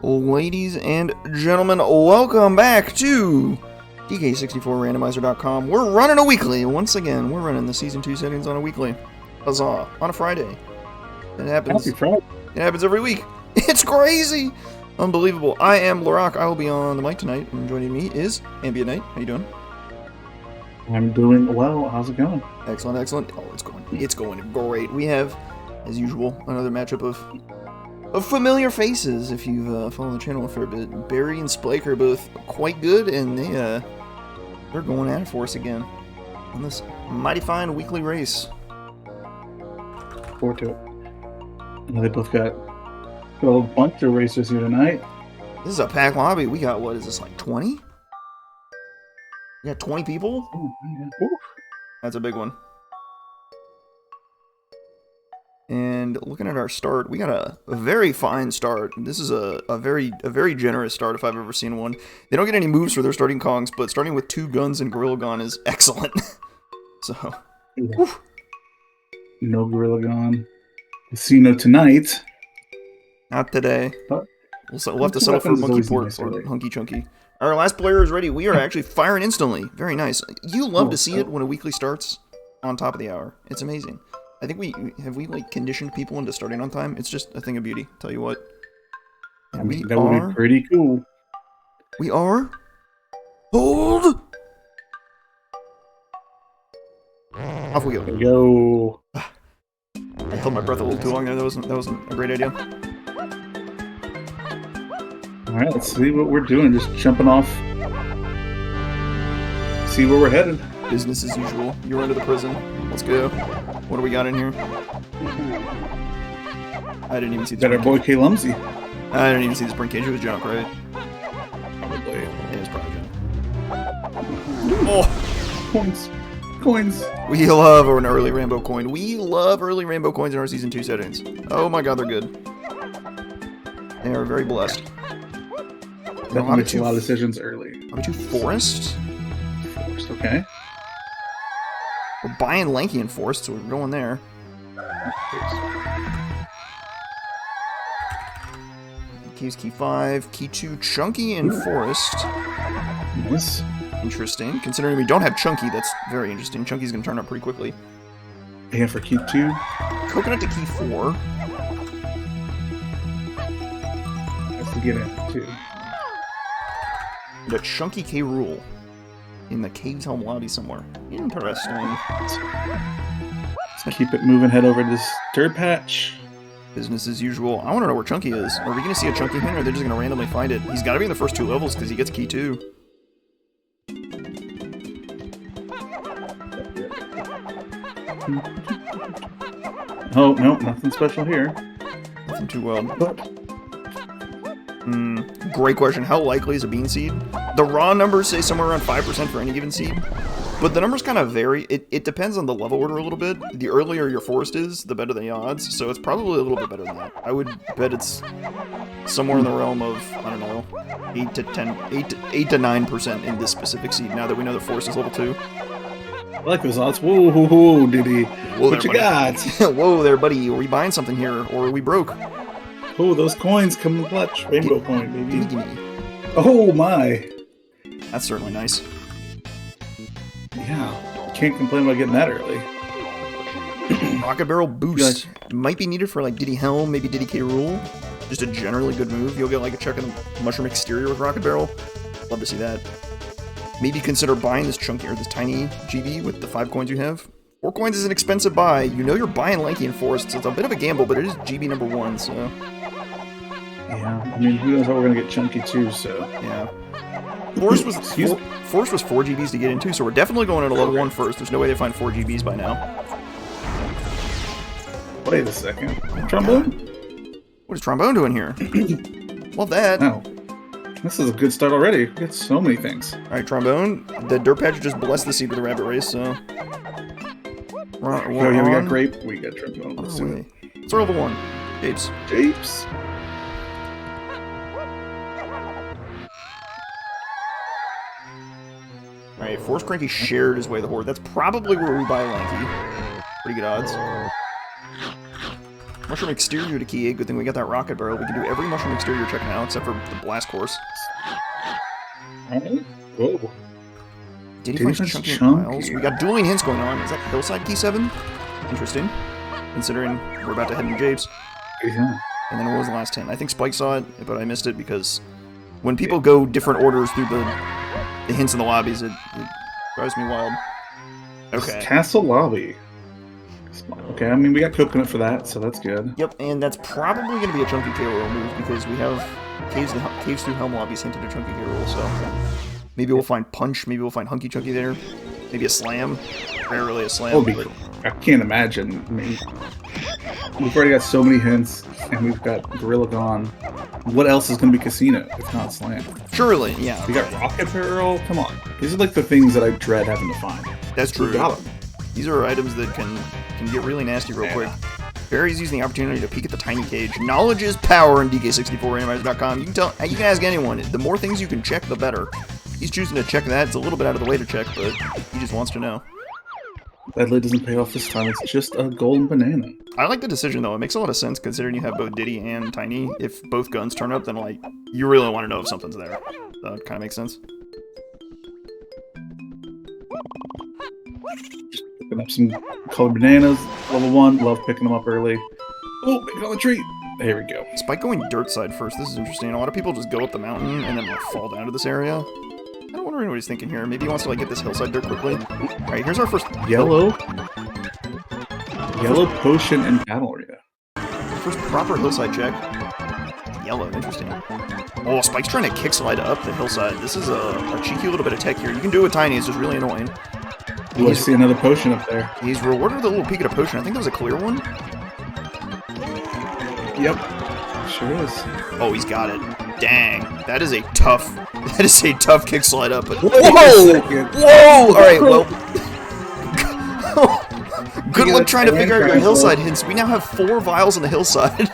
Ladies and gentlemen, welcome back to DK64 Randomizer.com. We're running a weekly. Once again, we're running the Season 2 settings on a weekly. Huzzah. On a Friday. It happens. Happy Friday. It happens every week. It's crazy. Unbelievable. I am Larock. I will be on the mic tonight, and joining me is Ambient Knight. How you doing? I'm doing well. How's it going? Excellent, excellent. Oh, it's going great. We have, as usual, another matchup of familiar faces. If you've followed the channel a fair bit, Barrie and Spike are both quite good, and they're going at it for us again on this mighty fine weekly race. Forward to it. They both got a bunch of racers here tonight. This is a packed lobby. We got, what is this, like 20? We got 20 people? Oh, yeah. That's a big one. And looking at our start, we got a very fine start. This is a very generous start if I've ever seen one. They don't get any moves for their starting Kongs, but starting with 2 guns and Gorilla Gun is excellent. So, Yeah. No Gorilla Gun. Casino tonight. Not today. But We'll have to settle for Monkey Port or Hunky Chunky. Our last player is ready. We are actually firing instantly. Very nice. You love to see it when a weekly starts on top of the hour. It's amazing. I think we like conditioned people into starting on time. It's just a thing of beauty. Tell you what. And I mean, that would be pretty cool. We are. Hold. Off we go. There we go. I held my breath a little too long there. That wasn't a great idea. All right, let's see what we're doing. Just jumping off. See where we're headed. Business as usual. You're under the prison. Let's go. What do we got in here? I didn't even see the Got our boy K. Lumsey. I didn't even see the spring cage. It was junk, right? Probably. Yeah, it was probably junk. Oh! Coins. We love an early rainbow coin. We love early rainbow coins in our Season 2 settings. Oh my god, they're good. They are very blessed. Definitely makes a lot of decisions early. How about you, Forest? Forest, okay. We're buying Lanky and Forest, so we're going there. Keys key 5, key 2, Chunky and Forest. Nice. Interesting. Considering we don't have Chunky, that's very interesting. Chunky's gonna turn up pretty quickly. And for key 2. Coconut to key 4. Has to get in, too. And a Chunky K Rule in the Caves Helm lobby somewhere. Interesting. Let's keep it moving, head over to this third patch. Business as usual. I want to know where Chunky is. Are we going to see a Chunky hint, or are they just going to randomly find it? He's got to be in the first 2 levels because he gets key 2. Oh, no, nothing special here. Nothing too well. Great question. How likely is a bean seed? The raw numbers say somewhere around 5% for any given seed, but the numbers kind of vary. It depends on the level order a little bit. The earlier your forest is, the better the odds, so it's probably a little bit better than that. I would bet it's somewhere in the realm of, I don't know, 8 to 9% in this specific seed, now that we know the forest is level 2. I like those odds. Whoa, Diddy. Whoa what there, you got? Whoa there, buddy. Are we buying something here, or are we broke? Oh, those coins come in clutch. Rainbow coin, baby. Gimme. Oh, my. That's certainly nice. Yeah. Can't complain about getting that early. Rocket Barrel Boost. Might be needed for like Diddy Helm, maybe Diddy K Rule. Just a generally good move. You'll get like a check on the Mushroom Exterior with Rocket Barrel. Love to see that. Maybe consider buying this chunky or this tiny GB with the 5 coins you have. 4 coins is an expensive buy. You know you're buying Lanky and Forest, so it's a bit of a gamble, but it is GB number 1, so... Yeah, I mean, who knows how we're going to get Chunky too, so... Yeah. Forest was 4 GBs to get into, so we're definitely going into level 1 first. There's no way they find 4 GBs by now. Wait a second. Trombone? What is Trombone doing here? Love that. Wow. This is a good start already. We got so many things. Alright, Trombone. The Dirt Patch just blessed the seed with a rabbit race, so... Oh, yeah, we got Grape. We got Trombone. Let's do it. It's our level 1. Japes. Japes. Alright, Force Cranky shared his way the horde. That's probably where we buy Lanky. Pretty good odds. Mushroom exterior to key 8. Good thing we got that rocket barrel. We can do every mushroom exterior check now, except for the blast course. Alright. Whoa. Did he find chunky piles? We got dueling hints going on. Is that hillside key 7? Interesting. Considering we're about to head into Japes. Yeah. And then what was the last hint? I think Spike saw it, but I missed it because when people go different orders through the hints in the lobbies, it drives me wild. Okay. Castle lobby. Okay, I mean, we got coconut for that, so that's good. Yep, and that's probably going to be a chunky K-roll move because we have caves through helm lobbies hinted a chunky K-roll, so maybe we'll find punch, maybe we'll find hunky chunky there, maybe a slam, rarely a slam. But I can't imagine. I mean, we've already got so many hints, and we've got Gorilla Gone. What else is going to be casino if not slam? Surely, yeah. We got rocket barrel. Come on, these are like the things that I dread having to find. That's true. We got them. These are items that can get really nasty real quick. Barrie's using the opportunity to peek at the tiny cage. Knowledge is power in DK64 Randomizer.com. You can ask anyone. The more things you can check, the better. He's choosing to check that. It's a little bit out of the way to check, but he just wants to know. That lid doesn't pay off this time. It's just a golden banana. I like the decision, though. It makes a lot of sense, considering you have both Diddy and Tiny. If both guns turn up, then, like, you really want to know if something's there. That kind of makes sense. Just picking up some colored bananas. Level 1. Love picking them up early. Oh, pick on the tree. There we go. Spike going dirt side first. This is interesting. A lot of people just go up the mountain and then, like, fall down to this area. I don't wonder what he's thinking here. Maybe he wants to, like, get this hillside dirt quickly. Alright, here's our first... Yellow potion and battle area. First proper hillside check. Yellow, interesting. Oh, Spike's trying to kick slide up the hillside. This is a cheeky little bit of tech here. You can do it with Tiny, it's just really annoying. Ooh, I see another potion up there. He's rewarded with a little peek at a potion. I think that was a clear one. Yep. Sure is. Oh, he's got it. Dang. That is a tough kick slide up. But whoa! Whoa! Alright, well. Good luck trying to figure out your hillside hints. We now have 4 vials on the hillside.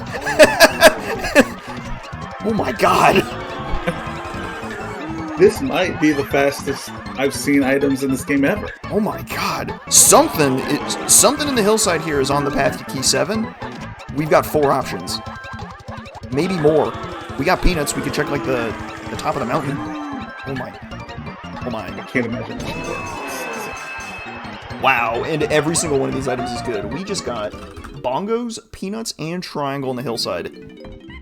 Oh my god. This might be the fastest I've seen items in this game ever. Oh my god. Something in the hillside here is on the path to key 7. We've got 4 options. Maybe more. We got peanuts. We could check, like, the top of the mountain. Oh my. I can't imagine that. Wow, and every single one of these items is good. We just got bongos, peanuts, and triangle on the hillside.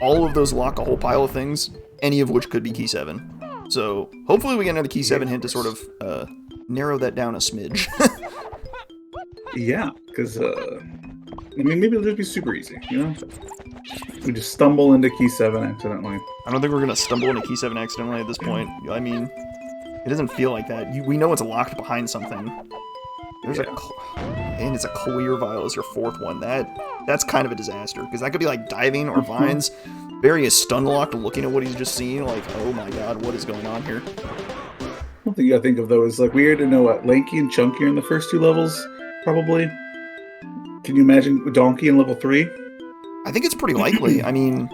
All of those lock a whole pile of things, any of which could be key 7. So, hopefully we get another key 7 hint to sort of narrow that down a smidge. Yeah, because, I mean, maybe it'll just be super easy, you know? We just stumble into key 7 accidentally. I don't think we're going to stumble into key 7 accidentally at this point. I mean, it doesn't feel like that. We know it's locked behind something. There's and it's a clear vial as your 4th one. That's kind of a disaster, because that could be like diving or vines. Barrie is stun locked looking at what he's just seen, like, oh my god, what is going on here? One thing you gotta think of, though, is, like, weird to know what Lanky and Chunky are in the first 2 levels, probably. Can you imagine Donkey in level 3? I think it's pretty likely. I mean,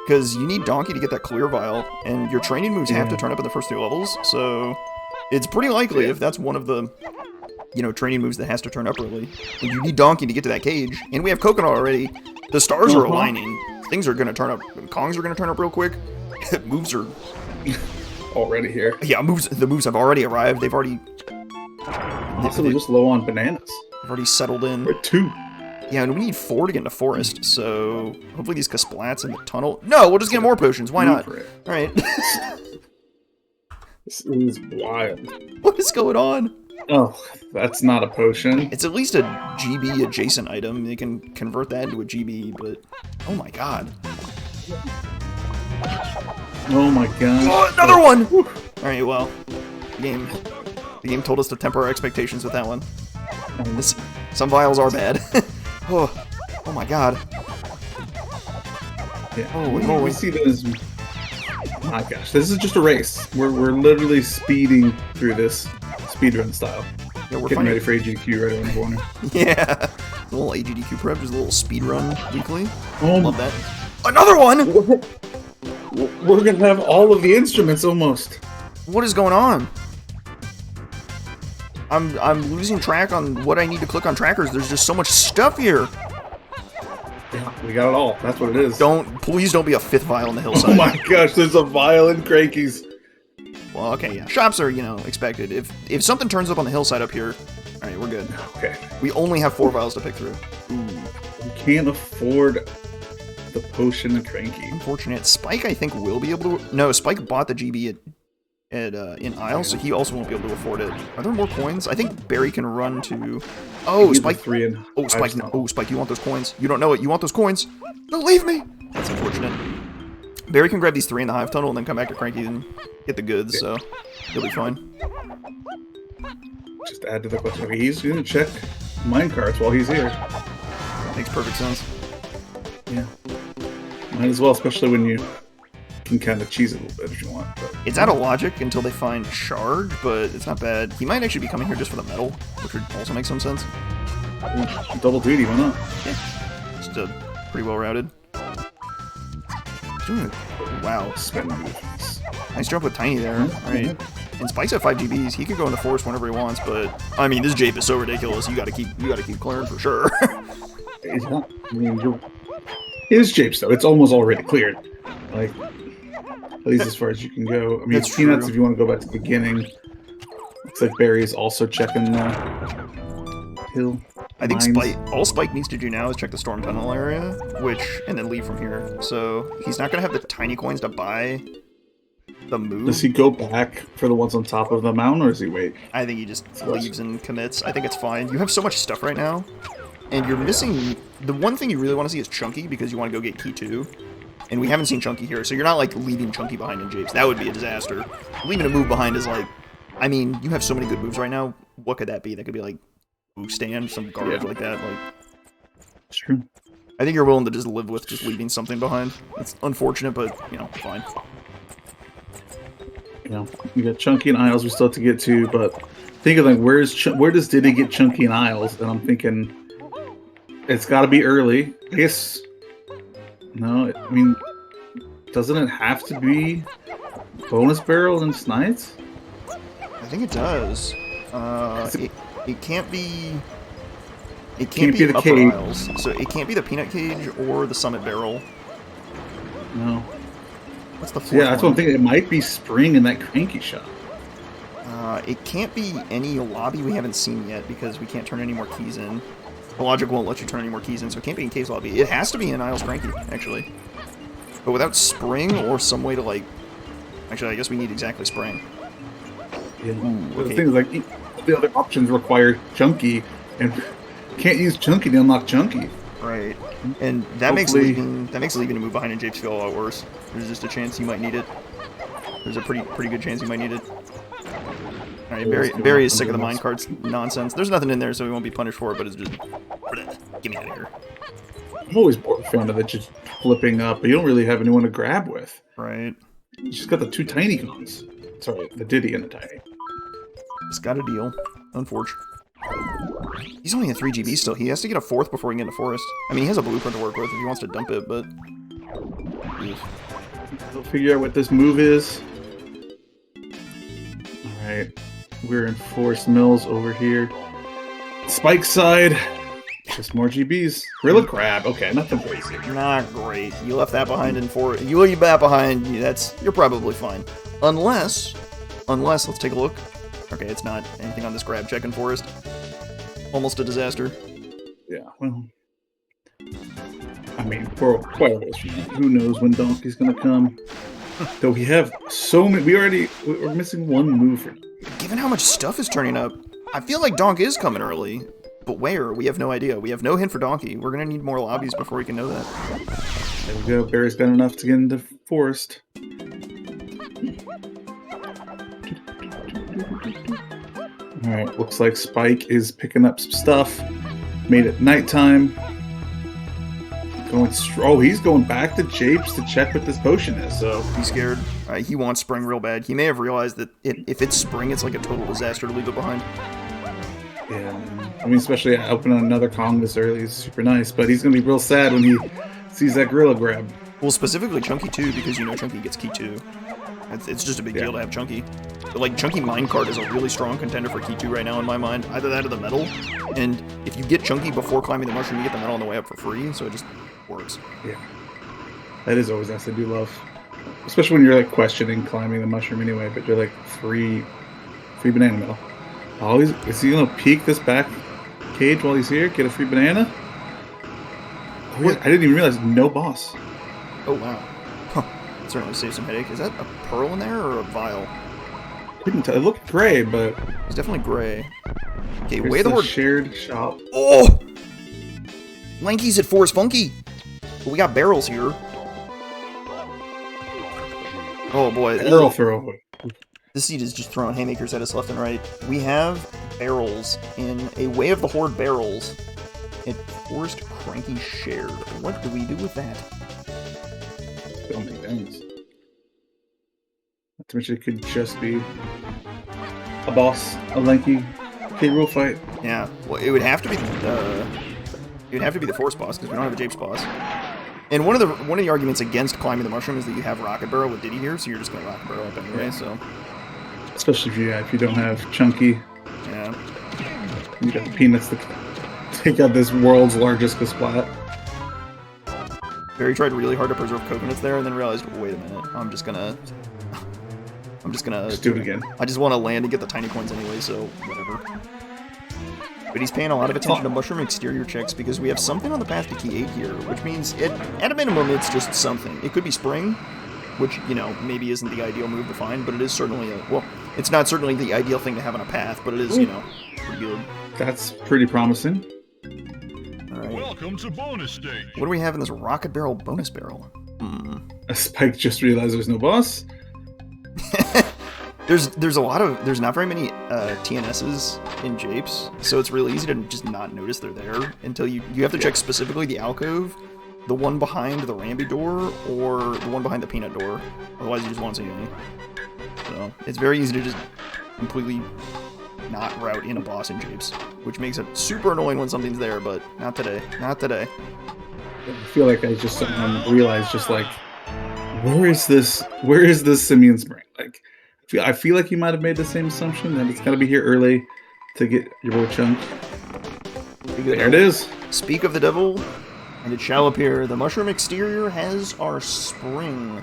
because you need Donkey to get that clear vial, and your training moves have to turn up in the first 2 levels, so it's pretty likely if that's one of the, you know, training moves that has to turn up early. And you need Donkey to get to that cage, and we have Coconut already. The stars are aligning. Things are going to turn up. Kongs are going to turn up real quick. Moves are already here. Yeah, the moves have already arrived. They've already... Also, we're just low on bananas. They've already settled in. We're 2. Yeah, and we need 4 to get into forest, so hopefully these Kasplats in the tunnel... No, we'll just get more potions. Why not? Alright. This is wild. What is going on? Oh, that's not a potion. It's at least a GB adjacent item. They can convert that into a GB, but... Oh my god. Oh my god. Oh, another one! Alright, well. The game told us to temper our expectations with that one. Some vials are bad. Oh my god. Yeah. Oh, we see this. My gosh, this is just a race. We're literally speeding through this speedrun style. Yeah, we're getting ready for AGDQ right around the corner. Yeah, a little AGDQ prep, just a little speedrun weekly. Oh, love that. Another one. We're gonna have all of the instruments almost. What is going on? I'm losing track on what I need to click on trackers. There's just so much stuff here. Yeah, we got it all. That's what it is. Please don't be a 5th vial on the hillside. Oh my gosh, there's a vial in Cranky's. Well, okay, yeah. Shops are, expected. If something turns up on the hillside up here, all right, we're good. Okay. We only have 4 vials to pick through. Ooh, we can't afford the potion and Cranky. Unfortunate. Spike, I think, will be able to... No, Spike bought the GB in Isle, so he also won't be able to afford it. Are there more coins? I think Barrie can run to... Oh, Spike... 3 and oh, Spike, no. Oh, Spike, you want those coins? You don't know it. You want those coins? Don't leave me! That's unfortunate. Barrie can grab these 3 in the hive tunnel and then come back to Cranky and get the goods, so he'll be fine. Just add to the question. Okay, he's going to check minecarts while he's here. Makes perfect sense. Yeah. Might as well, especially when you can kind of cheese it a little bit if you want. But. It's out of logic until they find Charge, but it's not bad. He might actually be coming here just for the metal, which would also make some sense. Double duty, why not? Yeah. Just pretty well routed. Wow. Nice jump with Tiny there. Right. And Spike's at 5 GBs. He can go in the forest whenever he wants, but I mean, this Jape is so ridiculous. You gotta keep clearing for sure. It's not. I mean, it is Japes though. It's almost already cleared. Like, at least as far as you can go. I mean, That's Peanuts, true. if you want to go back to the beginning. Looks like Barrie is also checking hill. I think mines. all Spike needs to do now is check the storm tunnel area, and then leave from here. So he's not gonna have the tiny coins to buy the move. Does he go back for the ones on top of the mountain, or does he wait? I think he just leaves and commits. I think it's fine. You have so much stuff right now, and you're missing... The one thing you really want to see is Chunky, because you want to go get Key 2. And we haven't seen Chunky here, so you're not, like, leaving Chunky behind in Japes. That would be a disaster. Leaving a move behind is, like... I mean, you have so many good moves right now. What could that be? That could be, like, move stand, some garbage like that. Like, True. I think you're willing to just live with just leaving something behind. It's unfortunate, but, fine. You got Chunky and Isles we still have to get to, but think of like where does Diddy get Chunky and Isles? And I'm thinking it's got to be early. I guess no. I mean, doesn't it have to be bonus barrel and Snides? I think it does. It can't be. It Can't be the upper cage. Isles, so it can't be the peanut cage or the summit barrel. No. What's the fourth Yeah, that's what I'm one? thinking. It might be Spring in that Cranky shop. It can't be any lobby we haven't seen yet because we can't turn any more keys in. The logic won't let you turn any more keys in, so it can't be in Cave's lobby. It has to be in Isles Cranky, actually. But without Spring or some way to, like... Actually, I guess we need exactly Spring. Yeah. Ooh, The okay. thing is, like, the other options require Chunky, and can't use Chunky to unlock Chunky. Right. And that makes Hopefully- leaving a move behind in Japes feel a lot worse. There's just a chance you might need it. There's a pretty good chance you might need it. Alright, Barrie is sick of the minecarts nonsense. There's nothing in there, so he won't be punished for it, but it's just... Get me out of here. I'm always more fond of it just flipping up, but you don't really have anyone to grab with. Right. You just got the 2 tiny guns. Sorry, the Diddy and the tiny. It's got a deal. Unfortunate. He's only at 3 GB still. He has to get a 4th before he can get in the forest. I mean, he has a blueprint to work with if he wants to dump it, but... We'll figure out what this move is. Alright. We're in Forest Mills over here. Spike side. Just more GBs. Gorilla Crab. Okay, nothing crazy. Not great. You left that behind in forest. You leave that behind. You're probably fine. Unless, let's take a look. Okay, it's not anything on this grab check in forest. Almost a disaster. Yeah, well. I mean, for quite a ways from now. Who knows when Donkey's gonna come? Though we have so many. We're missing one move for now. Given how much stuff is turning up, I feel like Donk is coming early. But where? We have no idea. We have no hint for Donkey. We're gonna need more lobbies before we can know that. There we go. Barry's got enough to get into forest. Alright, looks like Spike is picking up some stuff. Made it nighttime. He's going back to Japes to check what this potion is, so... He's scared. He wants Spring real bad. He may have realized that if it's Spring, it's like a total disaster to leave it behind. Yeah, I mean, especially opening another Kong this early is super nice, but he's gonna be real sad when he sees that gorilla grab. Well, specifically Chunky too, because Chunky gets Key 2. It's just a big deal to have Chunky. But, like, Chunky Minecart is a really strong contender for Key 2 right now in my mind. Either that or the metal. And if you get Chunky before climbing the mushroom, you get the metal on the way up for free, so it just works. Yeah. That is always nice. I do love. Especially when you're, like, questioning climbing the mushroom anyway, but you're, like, free banana metal. Oh, is he going to peek this back cage while he's here? Get a free banana? Oh, yeah, I didn't even realize no boss. Oh, wow. Huh. Certainly saves some headache. Is that a pearl in there or a vial? Couldn't tell. It looked gray, but It's definitely gray. Okay, here's way the word. shared shop. Oh! Lanky's at Forest Funky. But we got barrels here. Oh boy. Barrel throw. This seed is just throwing haymakers at us left and right. We have barrels in a Way of the Horde barrels at Forest Cranky Shared. What do we do with that? So many things. Not to mention it could just be a boss, a lanky K. Rool fight. Yeah, well, it would have to be the Forest boss because we don't have a Japes boss. And one of the arguments against climbing the mushroom is that you have Rocket Barrel with Diddy here, so you're just gonna Rocket Barrel up anyway. So, especially if you don't have Chunky, yeah, you got the peanuts to take out this world's largest splat. Barrie tried really hard to preserve coconuts there, and then realized, wait a minute, I'm just gonna Just do it again. I just want to land and get the tiny coins anyway, so whatever. But he's paying a lot of attention to mushroom exterior checks because we have something on the path to Key 8 here, which means at a minimum it's just something. It could be spring, which, you know, maybe isn't the ideal move to find, but it is certainly it's not certainly the ideal thing to have on a path, but it is, you know, pretty good. That's pretty promising. Alright. Welcome to bonus stage. What do we have in this Rocket Barrel bonus barrel? Spike just realized there's no boss. There's not very many TNSs in Japes, so it's really easy to just not notice they're there until you have to check specifically the alcove, the one behind the Ramby door, or the one behind the peanut door. Otherwise you just won't see any. So it's very easy to just completely not route in a boss in Japes, which makes it super annoying when something's there, but not today. Not today. I feel like I just realized just like, where is this Simian Spring? Like, I feel like you might have made the same assumption that it's got to be here early to get your little chunk. There it is. Speak of the devil, and it shall appear. The mushroom exterior has our spring.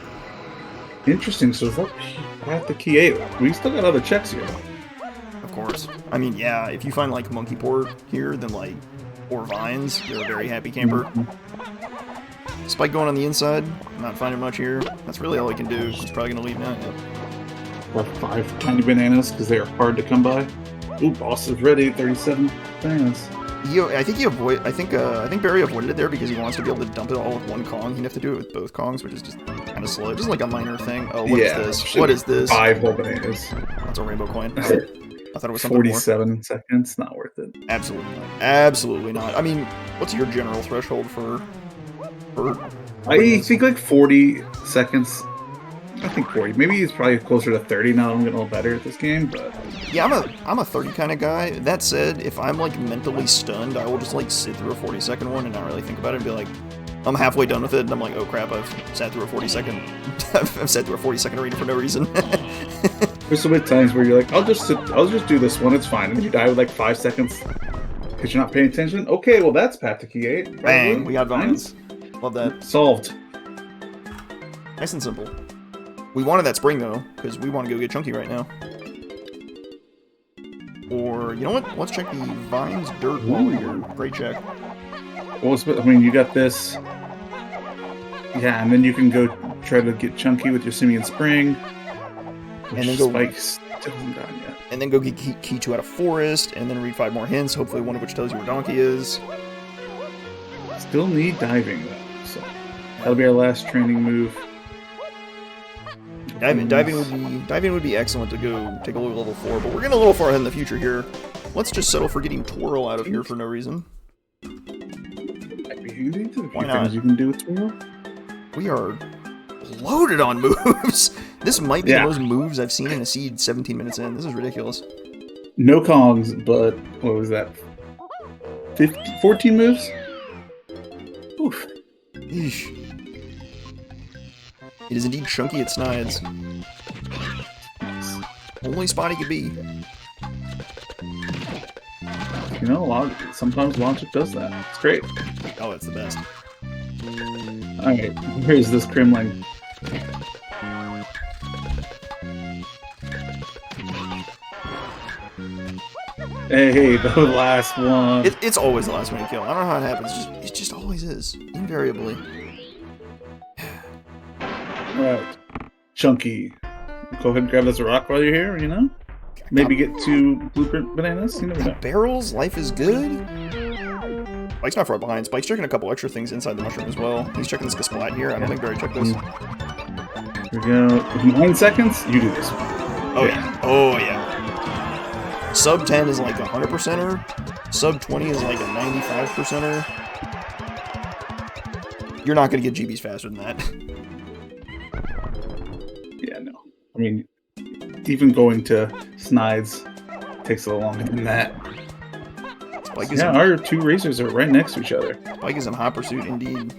Interesting. So is that at the Key 8? We still got other checks here. Of course. I mean, yeah, if you find, like, Monkey Port here, then, like, or Vines, you're a very happy camper. Spike going on the inside. Not finding much here. That's really all he can do. He's probably going to leave now. Yep. Or 5 tiny bananas because they are hard to come by. Ooh, boss is ready. 37 bananas. I think Barrie avoided it there because he wants to be able to dump it all with one Kong. He'd have to do it with both Kongs, which is just kind of slow. Just like a minor thing. Oh, what is this? What is this? 5 whole bananas. That's a rainbow coin. I thought it was something 47 more. seconds. Not worth it. Absolutely not. Absolutely not. I mean, what's your general threshold for I think like 40 seconds. I think 40. Maybe he's probably closer to 30 now. I'm getting a little better at this game, but yeah, I'm a 30 kind of guy. That said, if I'm like mentally stunned, I will just like sit through a 40-second one and not really think about it and be like, I'm halfway done with it, and I'm like, oh crap, I've sat through a 40-second arena for no reason. There's so many times where you're like, I'll just do this one, it's fine, and then you die with like 5 seconds because you're not paying attention. Okay, well that's path to Key 8. Bang, we got Vines. Love that. Solved. Nice and simple. We wanted that spring though, because we want to go get Chunky right now. Or, you know what? Let's check the Vines Dirt while we're here. Great check. Well, I mean, you got this. Yeah, and then you can go try to get Chunky with your Simian Spring. And then go Spike's still not done yet. And then go get Key 2 out of Forest, and then read 5 more hints, hopefully one of which tells you where Donkey is. Still need diving though, so that'll be our last training move. Diving would be excellent to go take a look at level 4, but we're getting a little far ahead in the future here. Let's just settle for getting Twirl out of here for no reason. Why not? You can do with Twirl. We are loaded on moves. This might be the most moves I've seen in a seed 17 minutes in. This is ridiculous. No Kongs, but what was that? 14 moves? Oof. Eesh. It is indeed chunky at Snides. Only spot he could be. You know, sometimes logic does that. It's great. Oh, it's the best. Alright, here's this Kremling. Hey, the last one. It's always the last one you kill. I don't know how it happens. It just always is. Invariably. Alright. Chunky. Go ahead and grab this rock while you're here, you know? Maybe get 2 blueprint bananas? You never know. Barrels, life is good. Spike's not far behind. Spike's checking a couple extra things inside the mushroom as well. He's checking this splat here. I don't think Barrie checked this. Here we go. 9 seconds? You do this one. Oh, yeah. Oh, yeah. Sub 10 is like a 100%er. Sub 20 is like a 95%er. You're not going to get GBs faster than that. Yeah, no. I mean, even going to Snides takes a little longer than that. Our 2 racers are right next to each other. Spike is in hot pursuit indeed.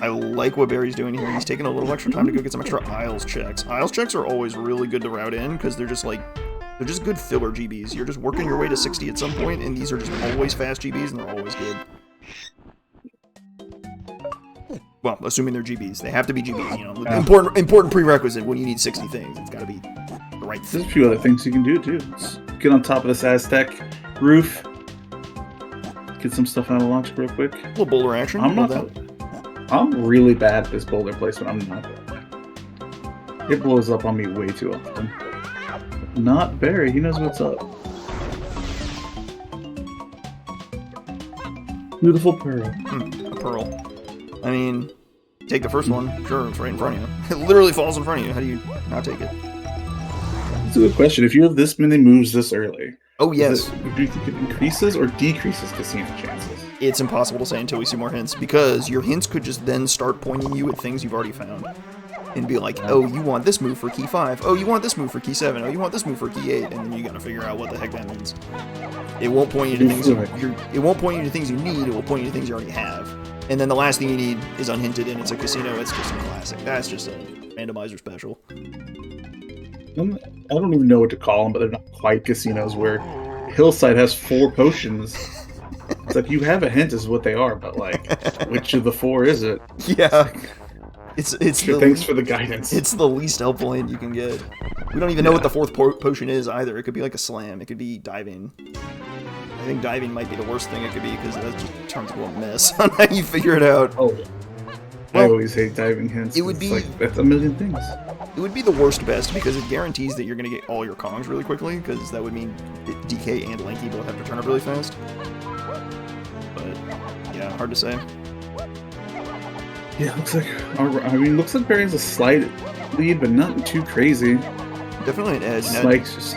I like what Barrie's doing here. He's taking a little extra time to go get some extra aisles checks. Aisles checks are always really good to route in because they're just good filler GBs. You're just working your way to 60 at some point, and these are just always fast GBs, and they're always good. Well, assuming they're GBs. They have to be GBs, you know. Important prerequisite when you need 60 things. It's got to be the right thing. There's a few other things you can do, too. Let's get on top of this Aztec roof. Get some stuff out of launch real quick. A little boulder action. I'm really bad at this boulder placement. I'm not that way. It blows up on me way too often. Not Barrie. He knows what's up. Beautiful pearl. A pearl. I mean, take the first one. Sure, it's right in front of you. It literally falls in front of you. How do you not take it? That's a good question. If you have this many moves this early, oh yes, do you think it increases or decreases casino chances? It's impossible to say until we see more hints, because your hints could just then start pointing you at things you've already found. And be like, oh, you want this move for key 5. Oh, you want this move for key 7. Oh, you want this move for key 8. And then you gotta figure out what the heck that means. It won't point you to things it won't point you to things you need, it will point you to things you already have. And then the last thing you need is unhinted, and it's a casino. It's just a classic. That's just a randomizer special. I don't even know what to call them, but they're not quite casinos where Hillside has 4 potions. It's like, you have a hint is what they are, but like, which of the 4 is it? Yeah. It's thanks for the guidance. It's the least helpful hint you can get. We don't even know what the 4th potion is either. It could be like a slam. It could be diving. I think diving might be the worst thing it could be, because that just turns into a mess on how you figure it out. Oh, well, I always hate diving hints. It would be like, that's a million things. It would be the worst best, because it guarantees that you're going to get all your Kongs really quickly, because that would mean DK and Lanky both have to turn up really fast. But yeah, hard to say. Yeah, looks like Barrie has a slight lead, but nothing too crazy. Definitely an edge. Spike's just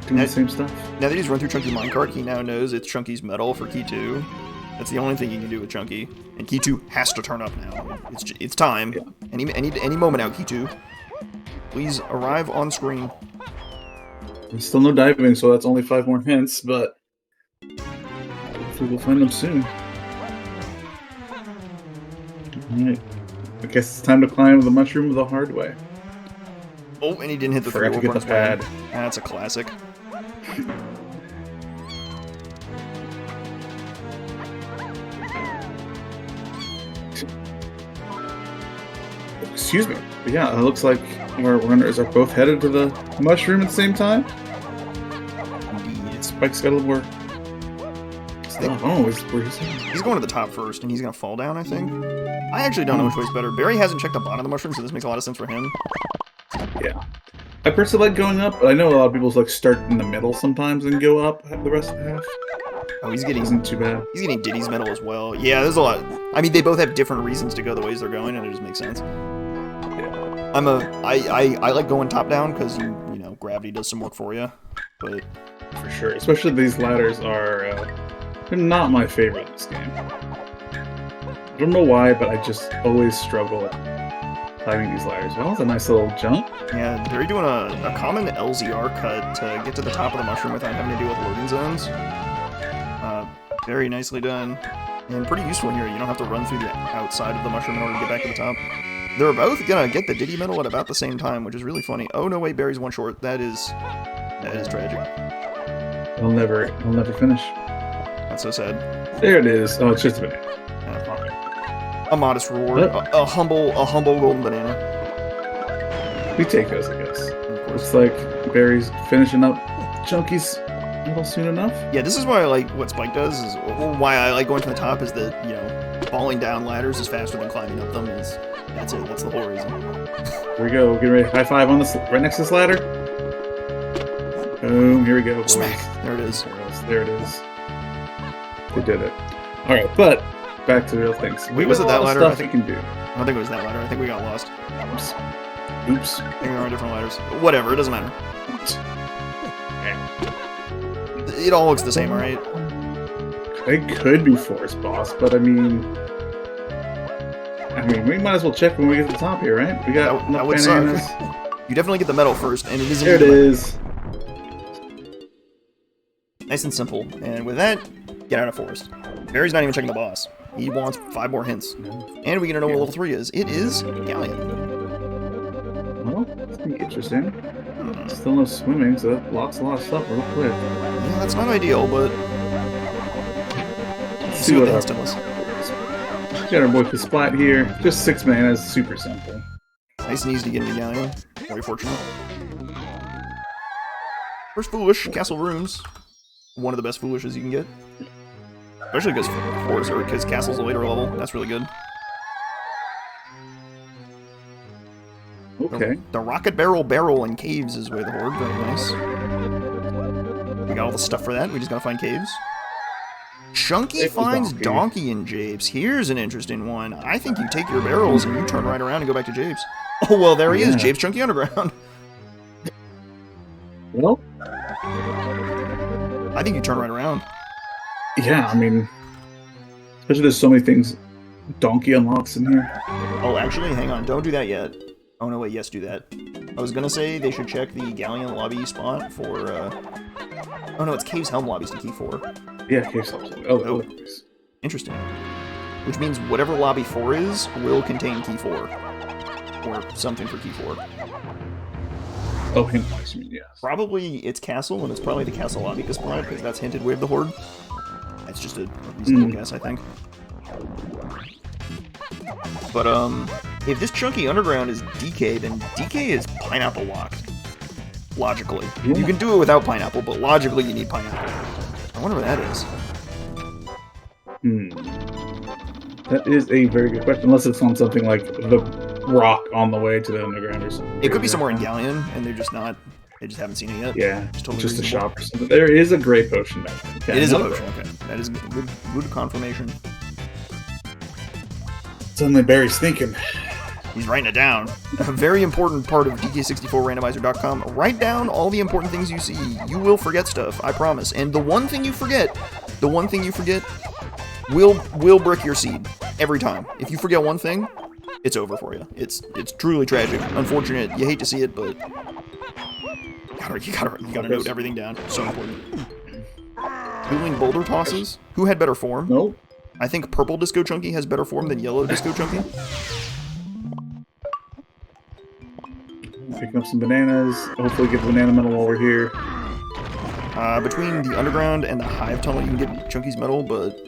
doing the same stuff. Now that he's run through Chunky minecart, he now knows it's Chunky's medal for key 2. That's the only thing you can do with Chunky, and key 2 has to turn up now. It's time. Yeah. Any moment out, key 2. Please arrive on screen. There's still no diving, so that's only 5 more hints, but hopefully we'll find them soon. Alright. I guess it's time to climb the mushroom the hard way. Oh, and he didn't hit the Forgot to get the pad. That's a classic. Excuse me. But yeah, it looks like our runners are both headed to the mushroom at the same time. Indeed. Spike's got a little more. He's going to the top first, and he's going to fall down, I think. I actually don't know which way's better. Barrie hasn't checked the bottom of the mushroom, so this makes a lot of sense for him. Yeah. I personally like going up, but I know a lot of people like start in the middle sometimes and go up the rest of the half. Oh, he's getting... Isn't too bad. He's getting Diddy's medal as well. Yeah, there's a lot. I mean, they both have different reasons to go the ways they're going, and it just makes sense. Yeah. I like going top down, because, you know, gravity does some work for you. But... For sure. Especially these ladders are... they're not my favorite in this game. I don't know why, but I just always struggle climbing these ladders. Well, that's a nice little jump. Yeah, they're doing a common LZR cut to get to the top of the mushroom without having to deal with loading zones. Very nicely done. And pretty useful here. You don't have to run through the outside of the mushroom in order to get back to the top. They're both gonna get the Diddy medal at about the same time, which is really funny. Oh no, wait, Barry's one short. That is tragic. He'll never finish. That's so sad. There it is. Oh, it's just a banana. A modest reward. A humble golden banana. We take those, I guess. Looks like Barry's finishing up Chunky's medal soon enough. Yeah, this is why I like what Spike does. Is why I like going to the top. Is that, you know, falling down ladders is faster than climbing up them. That's it. That's the whole reason. Here we go. Get ready. High five on this right next to this ladder. Boom. Here we go. Boys. Smack. There it is. There it is. We did it. All right, but back to real things. Wait, was it that ladder? I think we can do. I don't think it was that ladder. I think we got lost. Oops. I think we were on different ladders. Whatever. It doesn't matter. It all looks the same, right? It could be forced, boss, but I mean, we might as well check when we get to the top here, right? We got that would bananas. suck. You definitely get the medal first, and it isn't. There it is. Nice and simple. And with that, get out of forest. Barry's not even checking the boss. He wants 5 more hints. And we get to know what level 3 is. It is Galleon. Well, that's pretty interesting. Still no swimming, so that blocks a lot of stuff real quick. Yeah, that's not ideal, but let's see what the hint was. Got our boy the spot here. Just 6 mana, super simple. Nice and easy to get into Galleon. Very fortunate. First Foolish, Castle Rooms. One of the best Foolishes you can get. Especially because Castle's a later level. That's really good. Okay. The Rocket Barrel and Caves is way the horde. Very nice. We got all the stuff for that. We just gotta find caves. Chunky finds Donkey in Japes. Here's an interesting one. I think you take your barrels and you turn right around and go back to Japes. Oh, well, there he is. Japes Chunky Underground. Well, I think you turn right around. Yeah, I mean, especially there's so many things Donkey unlocks in here. Oh, actually, hang on. Don't do that yet. Oh, no, wait. Yes, do that. I was gonna say they should check the Galleon lobby spot for, Oh, no, it's Cave's Helm lobbies to key 4. Yeah, Cave's Helm. Oh. Interesting. Which means whatever lobby 4 is will contain key 4. Or something for key 4. Oh, hint lobbies, you mean, yes. Probably it's Castle, and it's probably the Castle lobby spot, because that's hinted Wave the Horde. That's just a reasonable guess, I think. But, if this Chunky Underground is DK, then DK is Pineapple locked. Logically. Yeah. You can do it without Pineapple, but logically you need Pineapple. I wonder what that is. That is a very good question, unless it's on something like the rock on the way to the underground or something. It could be somewhere in Galleon, and they're just not... They just haven't seen it yet. Yeah, it's totally just reasonable. a shop or something. There is a gray potion back there. It is a potion, okay. That is good confirmation. Suddenly Barry's thinking. He's writing it down. A very important part of DK64Randomizer.com. Write down all the important things you see. You will forget stuff, I promise. And the one thing you forget will brick your seed. Every time. If you forget one thing, it's over for you. It's truly tragic. Unfortunate. You hate to see it, but... You gotta note everything down. So important. Dueling boulder tosses. Who had better form? Nope. I think purple Disco Chunky has better form than yellow Disco Chunky. Picking up some bananas. Hopefully get the banana medal while we're here. Between the underground and the hive tunnel, you can get Chunky's medal, but...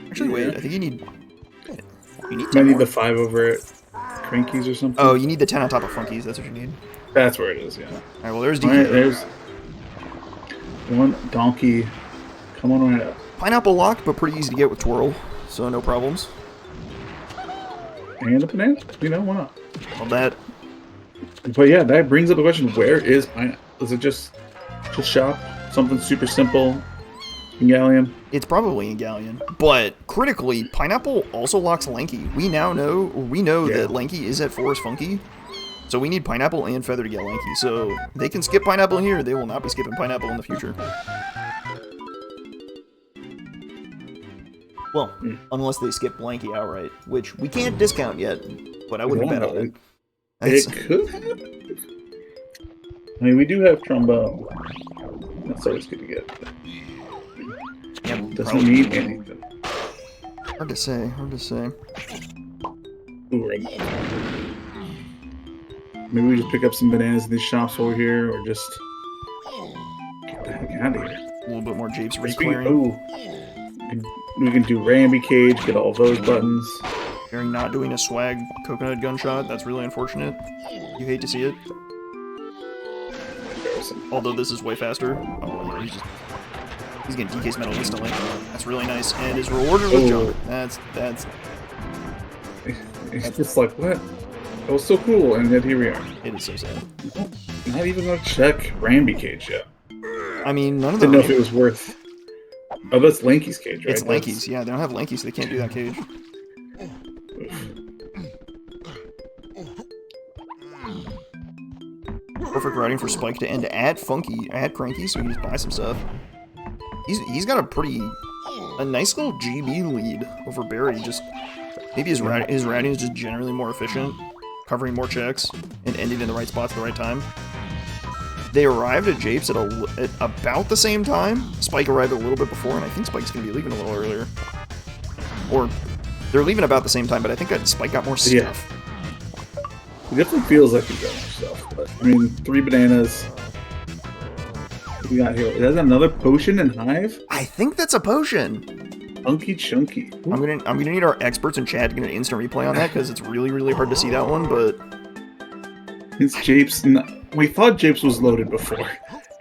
Actually, wait, I think you need 10 Might need more. the 5 over at Crankies or something. Oh, you need the 10 on top of Funkies, that's what you need. That's where it is, yeah. Alright, well, there's DK. Alright, there's one Donkey. Come on right up. Pineapple locked, but pretty easy to get with Twirl, so no problems. And a banana. You know, why not? Love that. But yeah, that brings up the question, where is Pineapple? Is it just shop? Something super simple in Galleon? It's probably in Galleon. But, critically, Pineapple also locks Lanky. We know that Lanky is at Forest Funky. So we need Pineapple and Feather to get Lanky. So they can skip Pineapple here, they will not be skipping Pineapple in the future. Well, unless they skip Lanky outright, which we can't discount yet, but I wouldn't bet on it. It could happen. I mean, we do have Trombone. That's always good to get. Yeah, doesn't mean anything. Hard to say, hard to say. Ooh, right. Maybe we just pick up some bananas in these shops over here, or just get the heck out of here. A little bit more japes re-clearing. We can do Ramby Cage, get all those buttons. Barrie not doing a swag coconut gunshot. That's really unfortunate. You hate to see it. Although this is way faster. Oh, yeah, he's getting DK's medal instantly. That's really nice. And is rewarded with junk. That's It's just like, what? That was so cool, and yet here we are. It is so sad. Not even gonna check Ramby Cage yet. I mean, none of them. Didn't know if it was worth. Oh, that's Lanky's cage, right? It's Lanky's, yeah. They don't have Lanky, so they can't do that cage. Perfect routing for Spike to end to add Cranky, so he can just buy some stuff. He's got a nice little GB lead over Barrie. Just maybe his routing is just generally more efficient, covering more checks and ending in the right spots at the right time. They arrived at Japes at about the same time. Spike arrived a little bit before, and I think Spike's gonna be leaving a little earlier. Or they're leaving about the same time, but I think Spike got more stuff. Yeah. It definitely feels like he got more stuff, but I mean, 3 bananas. What we got here? Is that another potion and hive? I think that's a potion. Chunky Chunky. Ooh. I'm gonna need our experts in chat to get an instant replay on that because it's really hard to see that one. But it's Japes. We thought Japes was loaded before.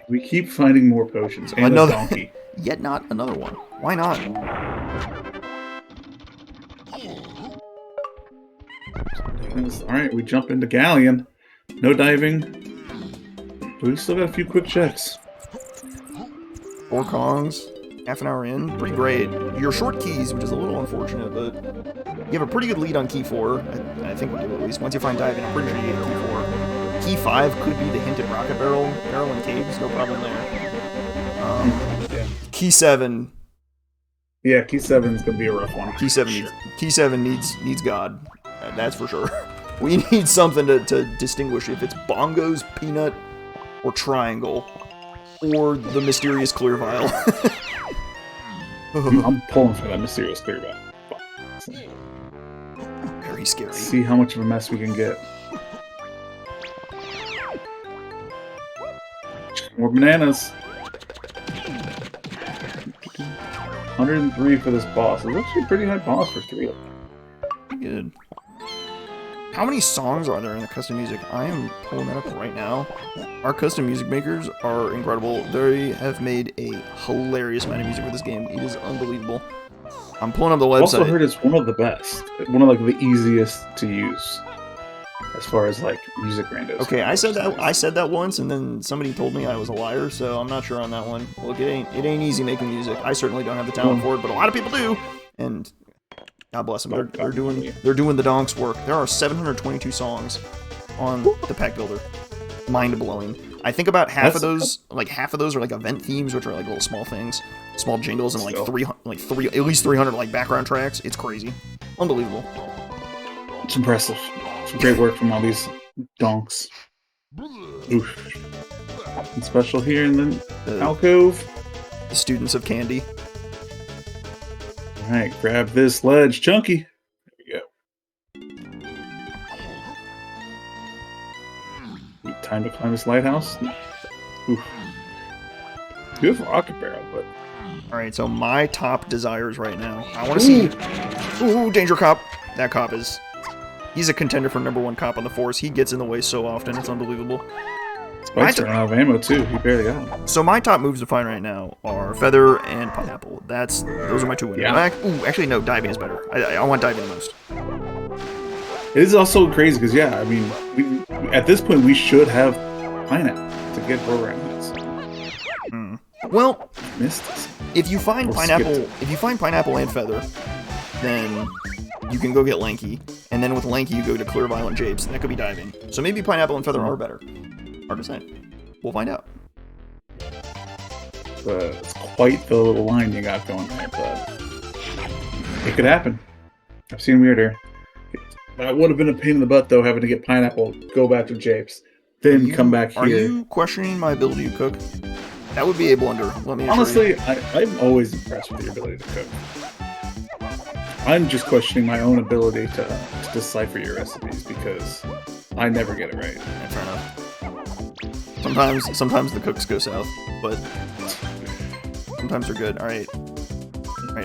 We keep finding more potions. And another a donkey. Yet not another one. Why not? Alright, we jump into Galleon. No diving. But we still got a few quick checks. 4 Kongs. Half an hour in. Pretty great. You're short keys, which is a little unfortunate, but you have a pretty good lead on key 4. I think we do at least. Once you find diving, I'm pretty sure you get key 4. Key 5 could be the hinted rocket barrel and caves, no problem there. Yeah. Key 7. Yeah, key 7 is gonna be a rough one. Key 7 needs God. That's for sure. We need something to distinguish if it's bongos, peanut, or triangle, or the mysterious clear vial. I'm pulling for that mysterious clear vial. Very scary. Let's see how much of a mess we can get. More bananas. 103 for this boss. It's actually a pretty high boss for 3 of them. Pretty good. How many songs are there in the custom music? I am pulling that up right now. Our custom music makers are incredible. They have made a hilarious amount of music for this game. It is unbelievable. I'm pulling up the website. I've also heard it's one of the best. One of like the easiest to use. As far as like music randos. Okay, I said that once, and then somebody told me I was a liar, so I'm not sure on that one. Look, it ain't easy making music. I certainly don't have the talent for it, but a lot of people do. And God bless them, they're doing the donks work. There are 722 songs on the pack builder. Mind blowing. I think about half of those are like event themes, which are like little small things, small jingles, and like at least 300 like background tracks. It's crazy, unbelievable. It's impressive. Some great work from all these donks. Oof. And special here in the alcove. The students of candy. Alright, grab this ledge. Chunky. There we go. Time to climb this lighthouse. Oof. Beautiful rocket barrel, but... Alright, so my top desires right now. I want to see... Ooh, danger cop. That cop is... He's a contender for #1 cop on the force. He gets in the way so often. It's unbelievable. Spike's running out of ammo, too. He barely got him. So my top moves to find right now are Feather and Pineapple. Those are my 2 winners. Yeah. Ooh, actually, no. Diving is better. I want diving the most. It is also crazy, because, yeah, I mean, at this point, we should have Pineapple to get program hits. Well, missed this. If you find Pineapple and Feather, then... you can go get Lanky, and then with Lanky you go to Clear Violent Japes, and that could be diving. So maybe Pineapple and Feather are better. Hard to say. We'll find out. It's quite the little line you got going there, but it could happen. I've seen weirder. That would have been a pain in the butt, though, having to get Pineapple, go back to Japes, then come back here. Are you questioning my ability to cook? That would be a blunder. Let me honestly, I'm always impressed with your ability to cook. I'm just questioning my own ability to decipher your recipes because I never get it right. Yeah, fair enough. Sometimes the cooks go south, but sometimes they're good. All right.